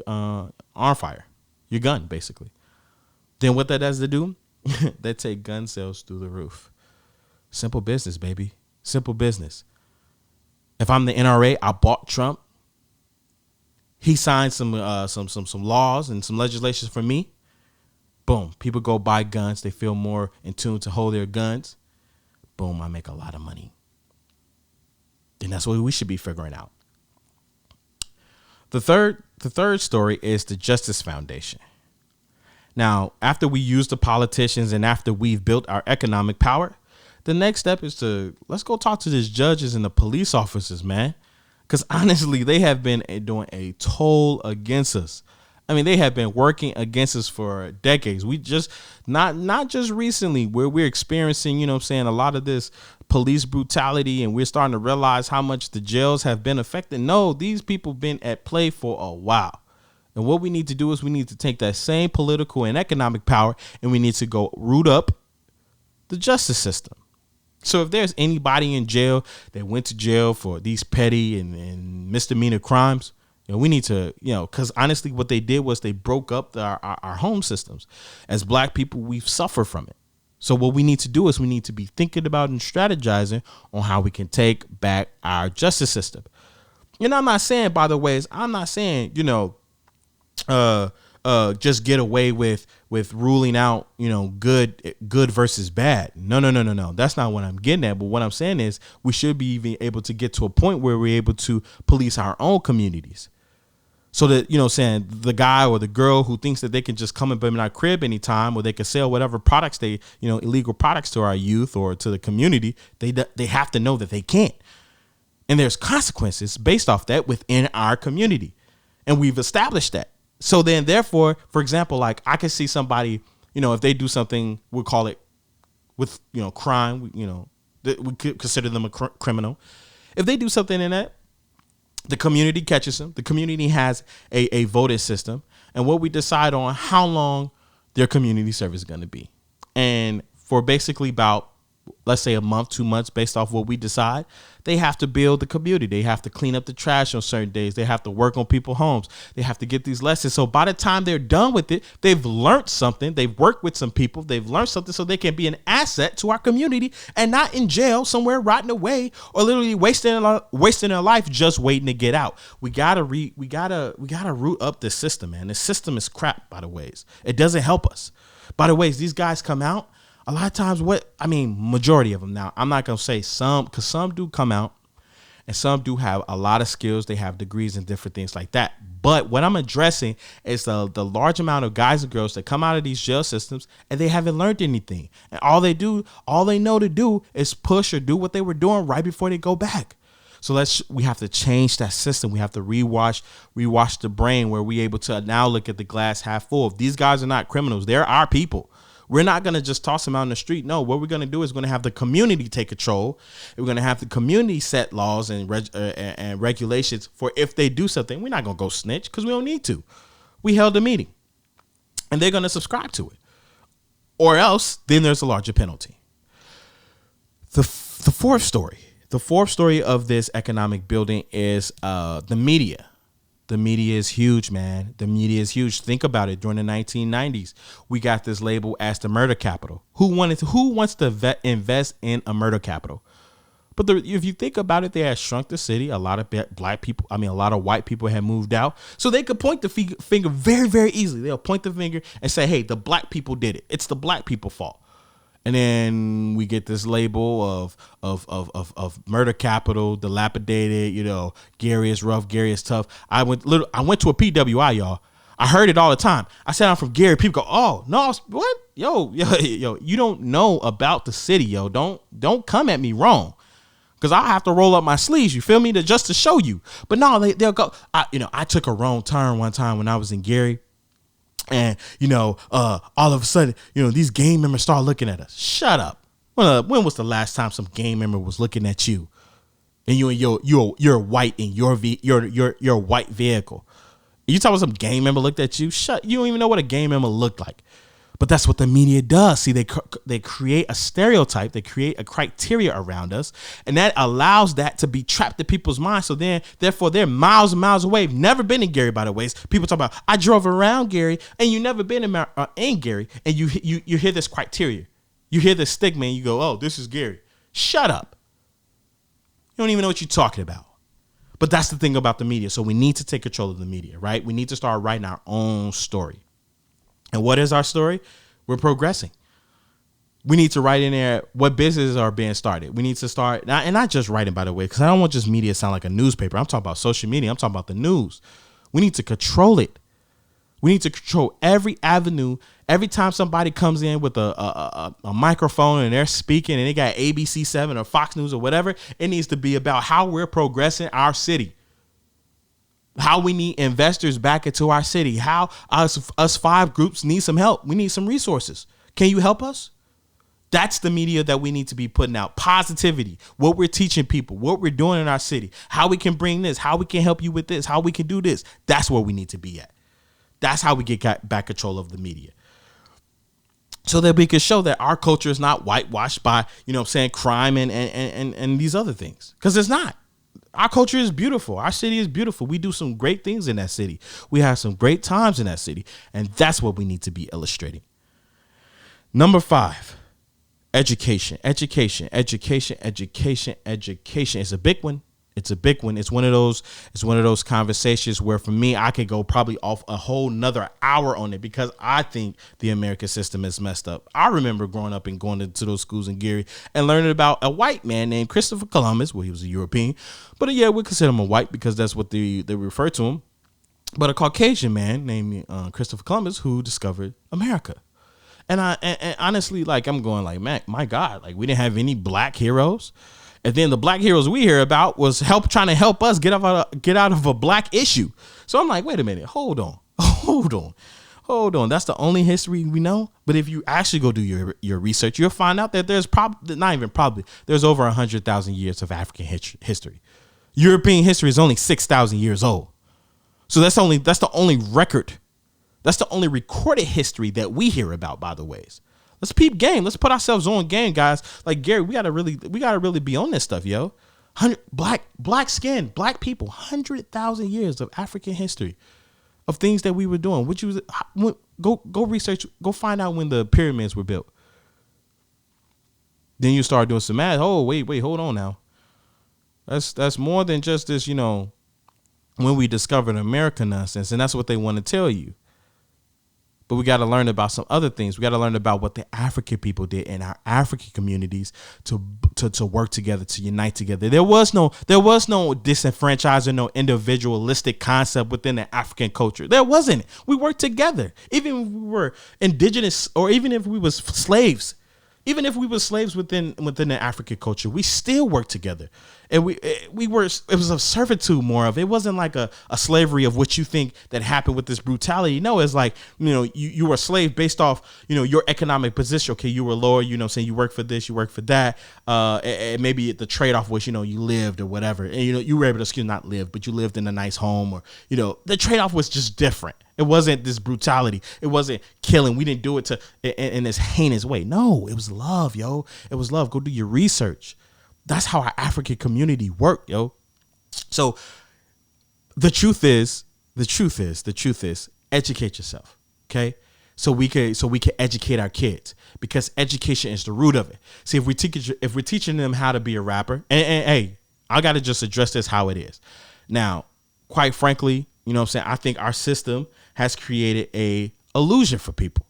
arm fire, your gun, basically. Then what that does to do, that take gun sales through the roof. Simple business, baby. Simple business. If I'm the NRA, I bought Trump. He signed some laws and some legislation for me. Boom. People go buy guns. They feel more in tune to hold their guns. Boom. I make a lot of money. And that's what we should be figuring out. The third story is the Justice Foundation. Now, after we use the politicians and after we've built our economic power, the next step is let's go talk to these judges and the police officers, man. Because honestly, they have been doing a toll against us. I mean, they have been working against us for decades. We just not just recently where we're experiencing, a lot of this police brutality, and we're starting to realize how much the jails have been affected. No, these people been at play for a while. And what we need to do is we need to take that same political and economic power, and we need to go root up the justice system. So if there's anybody in jail that went to jail for these petty and misdemeanor crimes, we need to, because honestly, what they did was they broke up our home systems. As black people, we've suffered from it. So what we need to do is we need to be thinking about and strategizing on how we can take back our justice system. And I'm not saying, by the way, just get away with ruling out, good versus bad. No. That's not what I'm getting at. But what I'm saying is we should be even able to get to a point where we're able to police our own communities. So that, the guy or the girl who thinks that they can just come and in our crib anytime, or they can sell whatever products illegal products to our youth or to the community, they have to know that they can't. And there's consequences based off that within our community. And we've established that. So then, therefore, for example, like I could see somebody, if they do something, we'll call it with, crime, we could consider them a criminal. If they do something in that, the community catches them. The community has a voting system, and what we decide on how long their community service is going to be. And for basically about, let's say, a month, 2 months, based off what we decide, they have to build the community. They have to clean up the trash on certain days. They have to work on people's homes. They have to get these lessons. So by the time they're done with it, they've learned something. They've worked with some people. They've learned something so they can be an asset to our community and not in jail somewhere rotting away or literally wasting their life just waiting to get out. We gotta root up this system, man. This system is crap, by the ways. It doesn't help us. By the ways, these guys come out. A lot of times, majority of them now, I'm not going to say some, because some do come out and some do have a lot of skills. They have degrees and different things like that. But what I'm addressing is the large amount of guys and girls that come out of these jail systems and they haven't learned anything. And all they know to do is push or do what they were doing right before they go back. So we have to change that system. We have to rewash the brain where we're able to now look at the glass half full. If these guys are not criminals, they're our people. We're not going to just toss them out in the street. No, what we're going to do is we're going to have the community take control. We're going to have the community set laws and regulations for if they do something. We're not going to go snitch because we don't need to. We held a meeting and they're going to subscribe to it, or else then there's a larger penalty. The fourth story of this economic building is the media. The media is huge, man. The media is huge. Think about it. During the 1990s, we got this label as the murder capital. Who wants to invest in a murder capital? But if you think about it, they had shrunk the city. A lot of black people, a lot of white people had moved out. So they could point the finger very, very easily. They'll point the finger and say, hey, the black people did it. It's the black people's fault. And then we get this label of murder capital, dilapidated, Gary is rough, Gary is tough. I went to a PWI, y'all. I heard it all the time. I said I'm from Gary. People go, oh no, what? Yo, you don't know about the city, yo. Don't come at me wrong. Cause I have to roll up my sleeves, you feel me, just to show you. But no, they'll go. I took a wrong turn one time when I was in Gary, and all of a sudden, these gang members start looking at us. Shut up. When was the last time some gang member was looking at you, and you're white in your white vehicle? You talking about some gang member looked at you? You don't even know what a gang member looked like. But that's what the media does. See, they create a stereotype. They create a criteria around us. And that allows that to be trapped in people's minds. So therefore, they're miles and miles away. Never been in Gary, by the way. People talk about, I drove around Gary, and you never been in Gary. And you hear this criteria. You hear this stigma, and you go, oh, this is Gary. Shut up. You don't even know what you're talking about. But that's the thing about the media. So we need to take control of the media, right? We need to start writing our own story. And what is our story? We're progressing. We need to write in there what businesses are being started. We need to start, and not just writing, by the way, because I don't want just media to sound like a newspaper. I'm talking about social media. I'm talking about the news. We need to control it. We need to control every avenue. Every time somebody comes in with a microphone and they're speaking and they got ABC7 or Fox News or whatever, it needs to be about how we're progressing our city. How we need investors back into our city. How us 5 groups need some help. We need some resources. Can you help us? That's the media that we need to be putting out. Positivity, what we're teaching people, what we're doing in our city, how we can bring this, how we can help you with this, how we can do this. That's where we need to be at. That's how we get back control of the media. So that we can show that our culture is not whitewashed by, crime and these other things. Because it's not. Our culture is beautiful. Our city is beautiful. We do some great things in that city. We have some great times in that city. And that's what we need to be illustrating. Number 5, education. Education. It's a big one. It's one of those conversations where for me, I could go probably off a whole nother hour on it because I think the American system is messed up. I remember growing up and going into those schools in Gary and learning about a white man named Christopher Columbus. Well, he was a European, but yeah, we consider him a white because that's what they refer to him. But a Caucasian man named Christopher Columbus who discovered America. And honestly, I'm going man, my God, we didn't have any black heroes. And then the black heroes we hear about was trying to help us get out of a black issue. So I'm like, wait a minute, hold on. That's the only history we know. But if you actually go do your research, you'll find out that there's there's over 100,000 years of African history. European history is only 6,000 years old. So that's the only record. That's the only recorded history that we hear about, by the ways. Let's peep game. Let's put ourselves on game, guys. Like Gary, we gotta really be on this stuff, yo. Black skin, black people, 100,000 years of African history of things that we were doing. Go research, go find out when the pyramids were built. Then you start doing some math. Oh, wait, hold on now. That's more than just this, when we discovered America nonsense, and that's what they want to tell you. But we got to learn about some other things. We got to learn about what the African people did in our African communities to work together, to unite together. There was no disenfranchising, no individualistic concept within the African culture. There wasn't. We worked together. Even if we were indigenous, or even if we was slaves. Even if we were slaves within the African culture, we still worked together. And it was a servitude more of. It wasn't like a slavery of what you think that happened with this brutality. No, it's like, you were a slave based off, your economic position. Okay, you were lower, saying you work for this, you work for that. And maybe the trade-off was, you lived or whatever. And, you were able to, not live, but you lived in a nice home, or, the trade-off was just different. It wasn't this brutality. It wasn't killing. We didn't do it in this heinous way. No, it was love, yo. It was love. Go do your research. That's how our African community worked, yo. So the truth is, educate yourself. Okay. So we can educate our kids, because education is the root of it. See, if we're teaching them how to be a rapper, and hey, I got to just address this how it is. Now, quite frankly, I think our system has created a illusion for people.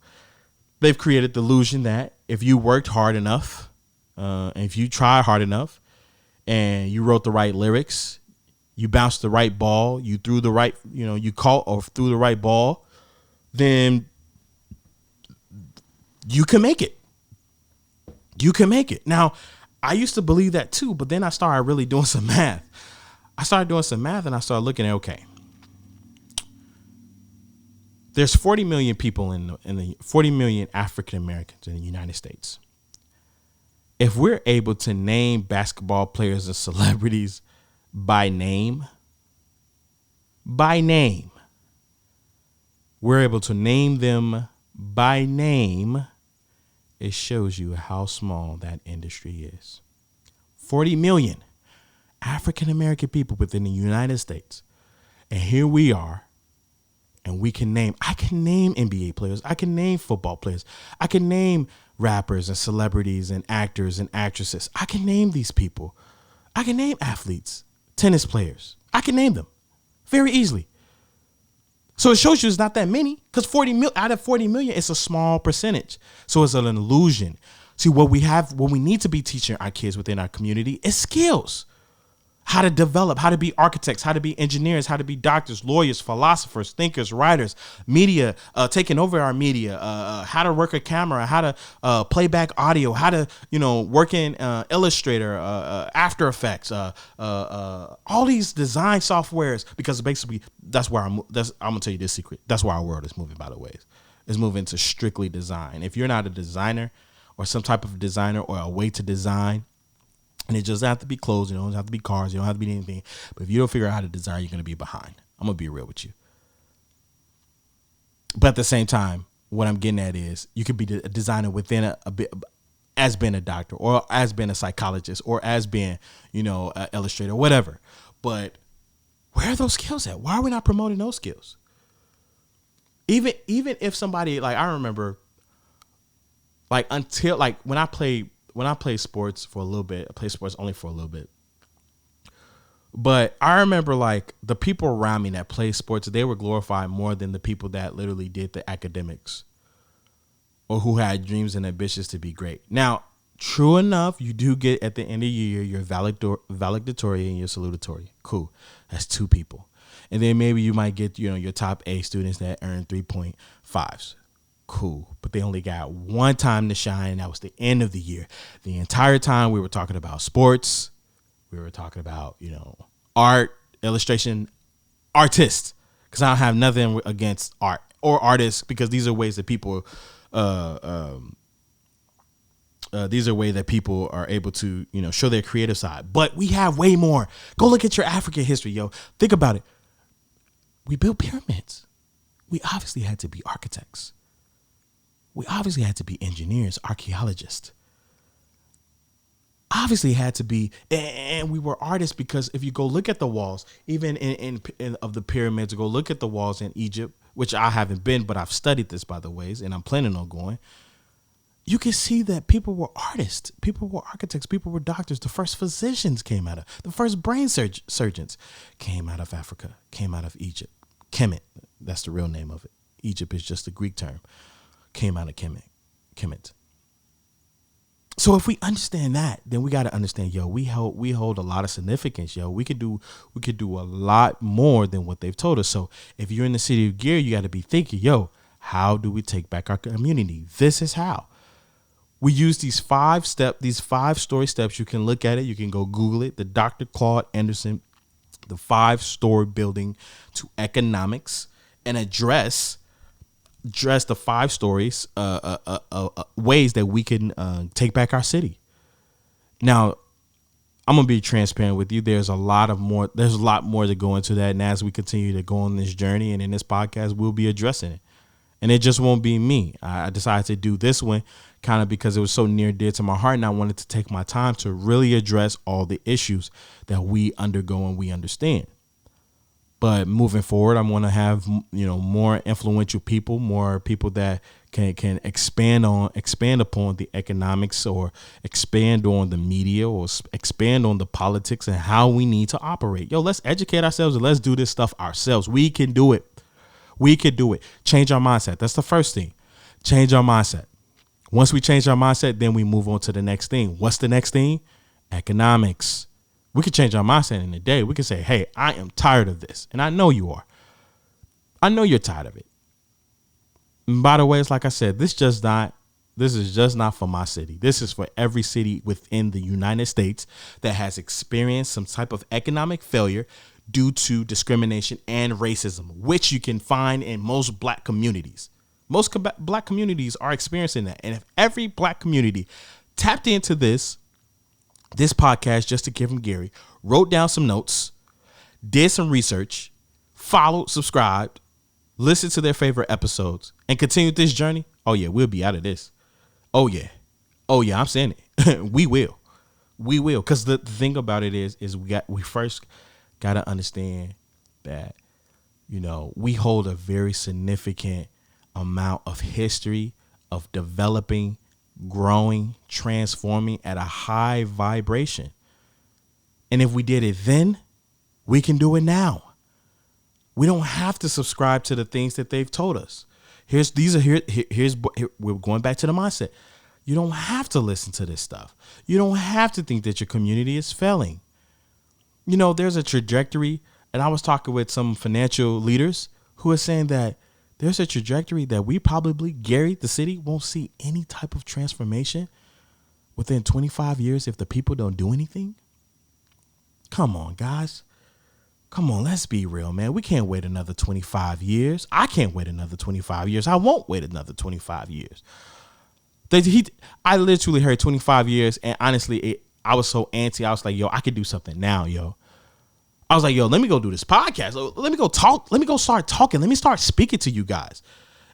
They've created the illusion that if you worked hard enough, and if you tried hard enough, and you wrote the right lyrics, you bounced the right ball, you threw the right, you caught or threw the right ball, then you can make it. You can make it. Now, I used to believe that too, but then I started really doing some math. I started doing some math and I started looking at, okay, there's 40 million people in the 40 million African Americans in the United States. If we're able to name basketball players and celebrities by name, we're able to name them by name, it shows you how small that industry is. 40 million African American people within the United States. And here we are. And I can name NBA players. I can name football players. I can name rappers and celebrities and actors and actresses. I can name these people. I can name athletes, tennis players. I can name them very easily. So it shows you it's not that many, because out of 40 million, it's a small percentage. So it's an illusion. See, what we need to be teaching our kids within our community is skills. How to develop, how to be architects, how to be engineers, how to be doctors, lawyers, philosophers, thinkers, writers, media, taking over our media, how to work a camera, how to play back audio, how to, work in Illustrator, After Effects, all these design softwares, because basically I'm gonna tell you this secret. That's where our world is moving, by the way. It's moving to strictly design. If you're not a designer or some type of designer or a way to design, and it just have to be clothes, it don't have to be cars, it don't have to be anything. But if you don't figure out how to design, you're going to be behind. I'm going to be real with you. But at the same time, what I'm getting at is you could be a designer within a bit, as being a doctor or as being a psychologist or as being, an illustrator, whatever. But where are those skills at? Why are we not promoting those skills? Even if somebody, like, I remember, like, until, like, when I played sports for a little bit, I played sports only for a little bit. But I remember, like, the people around me that played sports, they were glorified more than the people that literally did the academics or who had dreams and ambitions to be great. Now, true enough, you do get at the end of the year your valedictorian and your salutatory. Cool. That's two people. And then maybe you might get, your top A students that earn 3.5s. Cool, but they only got one time to shine, and that was the end of the year. The entire time we were talking about sports, we were talking about, art, illustration, artists, because I don't have nothing against art or artists, because these are ways that people, are able to, show their creative side. But we have way more. Go look at your African history, yo. Think about it. We built pyramids. We obviously had to be architects. We obviously had to be engineers, archaeologists. Obviously had to be, and we were artists, because if you go look at the walls, even in of the pyramids, go look at the walls in Egypt, which I haven't been, but I've studied this, by the ways, and I'm planning on going. You can see that people were artists, people were architects, people were doctors. The first physicians the first brain surgeons came out of Africa, came out of Egypt. Kemet, that's the real name of it. Egypt is just a Greek term. Came out of Kemet. So if we understand that, then we got to understand, we hold a lot of significance, We could do a lot more than what they've told us. So if you're in the city of Gary, you got to be thinking, how do we take back our community? This is how. We use these 5-story steps. You can look at it. You can go Google it. The Dr. Claude Anderson, the 5-story building to economics, and address the 5 stories, ways that we can take back our city. Now, I'm gonna be transparent with you. There's a lot more to go into that, and as we continue to go on this journey, and in this podcast, we'll be addressing it. And it just won't be me. I decided to do this one kind of because it was so near dear to my heart, and I wanted to take my time to really address all the issues that we undergo and we understand. But moving forward, I'm going to have, more influential people, more people that can expand upon the economics, or expand on the media, or expand on the politics and how we need to operate. Let's educate ourselves and let's do this stuff ourselves. We can do it. We could do it. Change our mindset. That's the first thing. Change our mindset. Once we change our mindset, then we move on to the next thing. What's the next thing? Economics. We could change our mindset in a day. We could say, hey, I am tired of this. And I know you are. I know you're tired of it. And by the way, it's like I said, this is just not for my city. This is for every city within the United States that has experienced some type of economic failure due to discrimination and racism, which you can find in most black communities. Most black communities are experiencing that. And if every black community tapped into this podcast, Just a Kid from Gary, wrote down some notes, did some research, followed, subscribed, listened to their favorite episodes, and continued this journey, oh yeah, we'll be out of this. Oh yeah, I'm saying it. we will. Because the thing about it is we first got to understand that, we hold a very significant amount of history of developing, growing, transforming at a high vibration. And if we did it then, we can do it now. We don't have to subscribe to the things that they've told us. We're going back to the mindset. You don't have to listen to this stuff. You don't have to think that your community is failing. There's a trajectory, and I was talking with some financial leaders who are saying that there's a trajectory that we probably, Gary, the city, won't see any type of transformation within 25 years if the people don't do anything. Come on, guys. Come on, let's be real, man. We can't wait another 25 years. I can't wait another 25 years. I won't wait another 25 years. I literally heard 25 years, and honestly, I was so antsy. I was like, yo, I could do something now, yo. I was like, yo, let me go do this podcast. Let me go talk. Let me go start talking. Let me start speaking to you guys.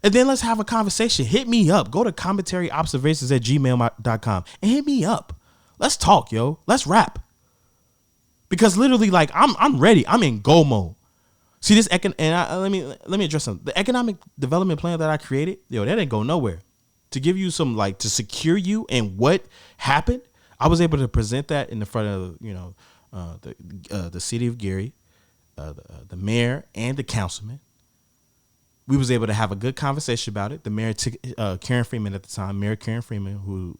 And then let's have a conversation. Hit me up. Go to commentaryobservations@gmail.com and hit me up. Let's talk, yo. Let's rap. Because literally, like, I'm ready. I'm in go mode. See this, let me address something. The economic development plan that I created, yo, that didn't go nowhere. To give you some, like, to secure you in what happened, I was able to present that in the front of, the city of Gary, the mayor and the councilman. We was able to have a good conversation about it. The mayor, Karen Freeman at the time, Mayor Karen Freeman, who,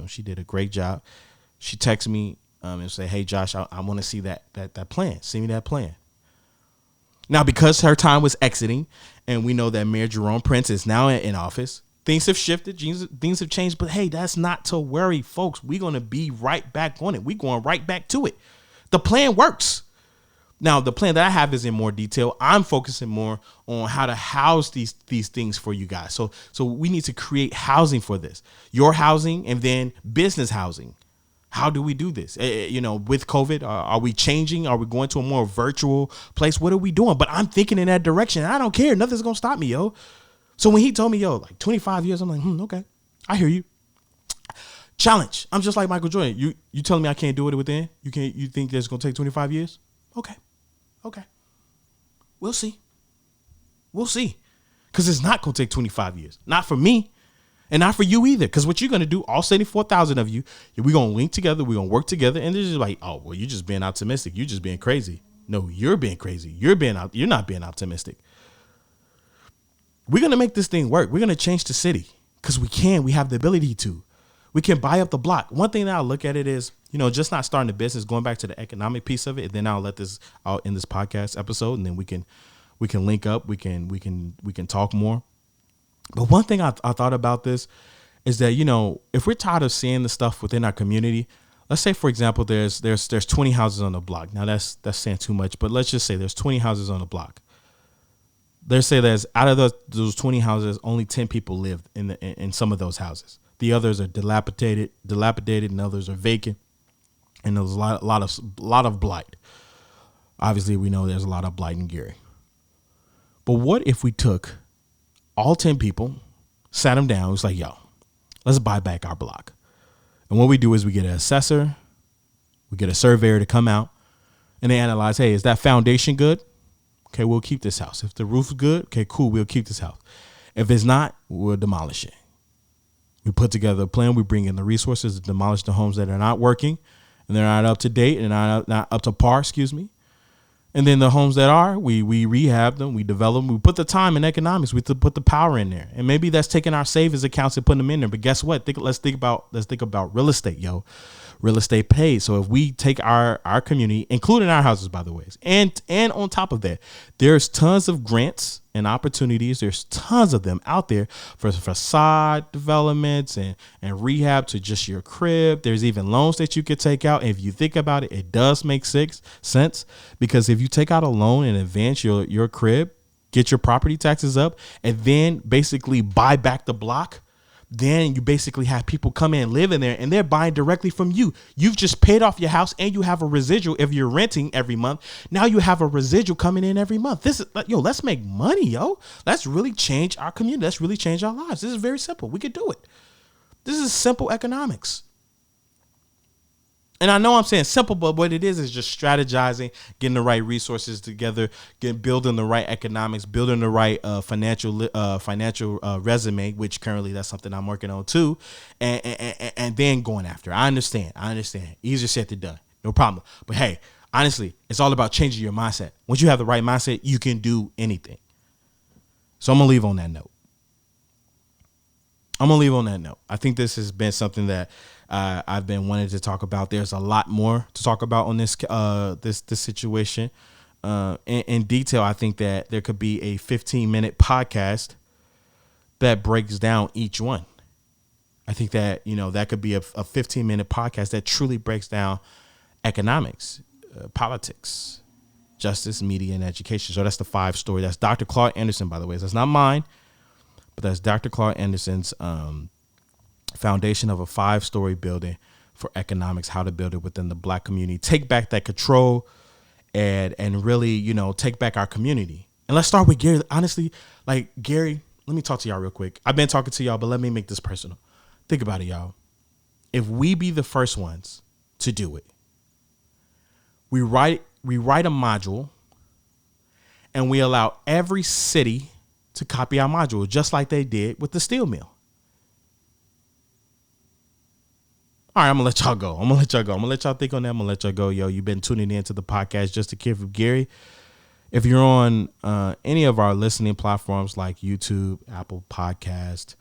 she did a great job. She texted me and said, hey, Josh, I want to see that plan. Send me that plan. Now, because her time was exiting, and we know that Mayor Jerome Prince is now in office, things have shifted, things have changed, but hey, that's not to worry, folks. We're going to be right back on it. We're going right back to it. The plan works. Now, the plan that I have is in more detail. I'm focusing more on how to house these things for you guys. So we need to create housing for this. Your housing and then business housing. How do we do this? With COVID, are we changing? Are we going to a more virtual place? What are we doing? But I'm thinking in that direction. I don't care. Nothing's going to stop me, yo. So when he told me, yo, like 25 years, I'm like, okay, I hear you. Challenge. I'm just like Michael Jordan. You telling me I can't do it within? You think that's going to take 25 years? Okay. We'll see. Because it's not going to take 25 years. Not for me. And not for you either. Because what you're going to do, all 74,000 of you, we're going to link together. We're going to work together. And they're just like, oh, well, you're just being optimistic. You're just being crazy. No, you're being crazy. You're not being optimistic. We're going to make this thing work. We're going to change the city because we can. We have the ability to. We can buy up the block. One thing that I look at it is, just not starting a business, going back to the economic piece of it. And then I'll let this out in this podcast episode, and then we can link up. We can talk more. But one thing I thought about this is that, if we're tired of seeing the stuff within our community, let's say, for example, there's 20 houses on the block. Now that's saying too much, but let's just say there's 20 houses on the block. Let's say there's out of those 20 houses, only 10 people live in some of those houses. The others are dilapidated, and others are vacant, and there's a lot of blight. Obviously, we know there's a lot of blight in Gary. But what if we took all 10 people, sat them down, it was like, yo, let's buy back our block. And what we do is we get an assessor, we get a surveyor to come out, and they analyze, hey, is that foundation good? Okay, we'll keep this house. If the roof's good, okay, cool, we'll keep this house. If it's not, we'll demolish it. We put together a plan. We bring in the resources to demolish the homes that are not working and they're not up to date and not up to par, And then the homes that are, we rehab them, we develop them, we put the time and economics, we put the power in there. And maybe that's taking our savings accounts and putting them in there. But guess what? Let's think about real estate, yo. Real estate pays. So if we take our community, including our houses, by the way, and on top of that, there's tons of grants and opportunities. There's tons of them out there for facade developments and rehab to just your crib. There's even loans that you could take out. And if you think about it, it does make sense, because if you take out a loan and advance your crib, get your property taxes up, and then basically buy back the block, then you basically have people come in and live in there, and they're buying directly from you. You've just paid off your house, and you have a residual. If you're renting every month, now you have a residual coming in every month. This is, let's make money, yo. Let's really change our community. Let's really change our lives. This is very simple. We could do it. This is simple economics. And I know I'm saying simple, but what it is just strategizing, getting the right resources together, building the right economics, building the right financial resume, which currently that's something I'm working on too, and then going after it. I understand. Easier said than done. No problem. But hey, honestly, it's all about changing your mindset. Once you have the right mindset, you can do anything. So I'm going to leave on that note. I think this has been something that I've been wanting to talk about. There's a lot more to talk about on this situation. In detail, I think that there could be a 15-minute podcast that breaks down each one. I think that, that could be a 15-minute podcast that truly breaks down economics, politics, justice, media, and education. So that's the 5 story. That's Dr. Claude Anderson, by the way. That's not mine, but that's Dr. Claude Anderson's foundation of a 5-story building for economics, how to build it within the Black community, take back that control and really, take back our community. And let's start with Gary. Honestly, Gary, let me talk to y'all real quick. I've been talking to y'all, but let me make this personal. Think about it, y'all. If we be the first ones to do it, we write a module and we allow every city to copy our module, just like they did with the steel mill. All right, I'm going to let y'all go. I'm going to let y'all think on that. I'm going to let y'all go. Yo, you've been tuning in to the podcast, Just a Kid from Gary. If you're on any of our listening platforms like YouTube, Apple Podcast,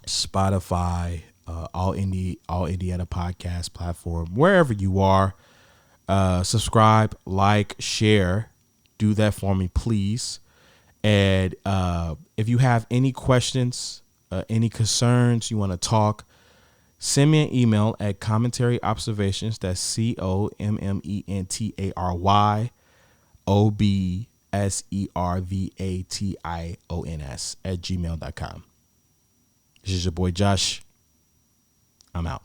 Spotify, All Indiana Podcast platform, wherever you are, subscribe, like, share. Do that for me, please. And if you have any questions, any concerns, you want to talk, send me an email at commentaryobservations. That's COMMENTARYOBSERVATIONS @gmail.com. This is your boy Josh. I'm out.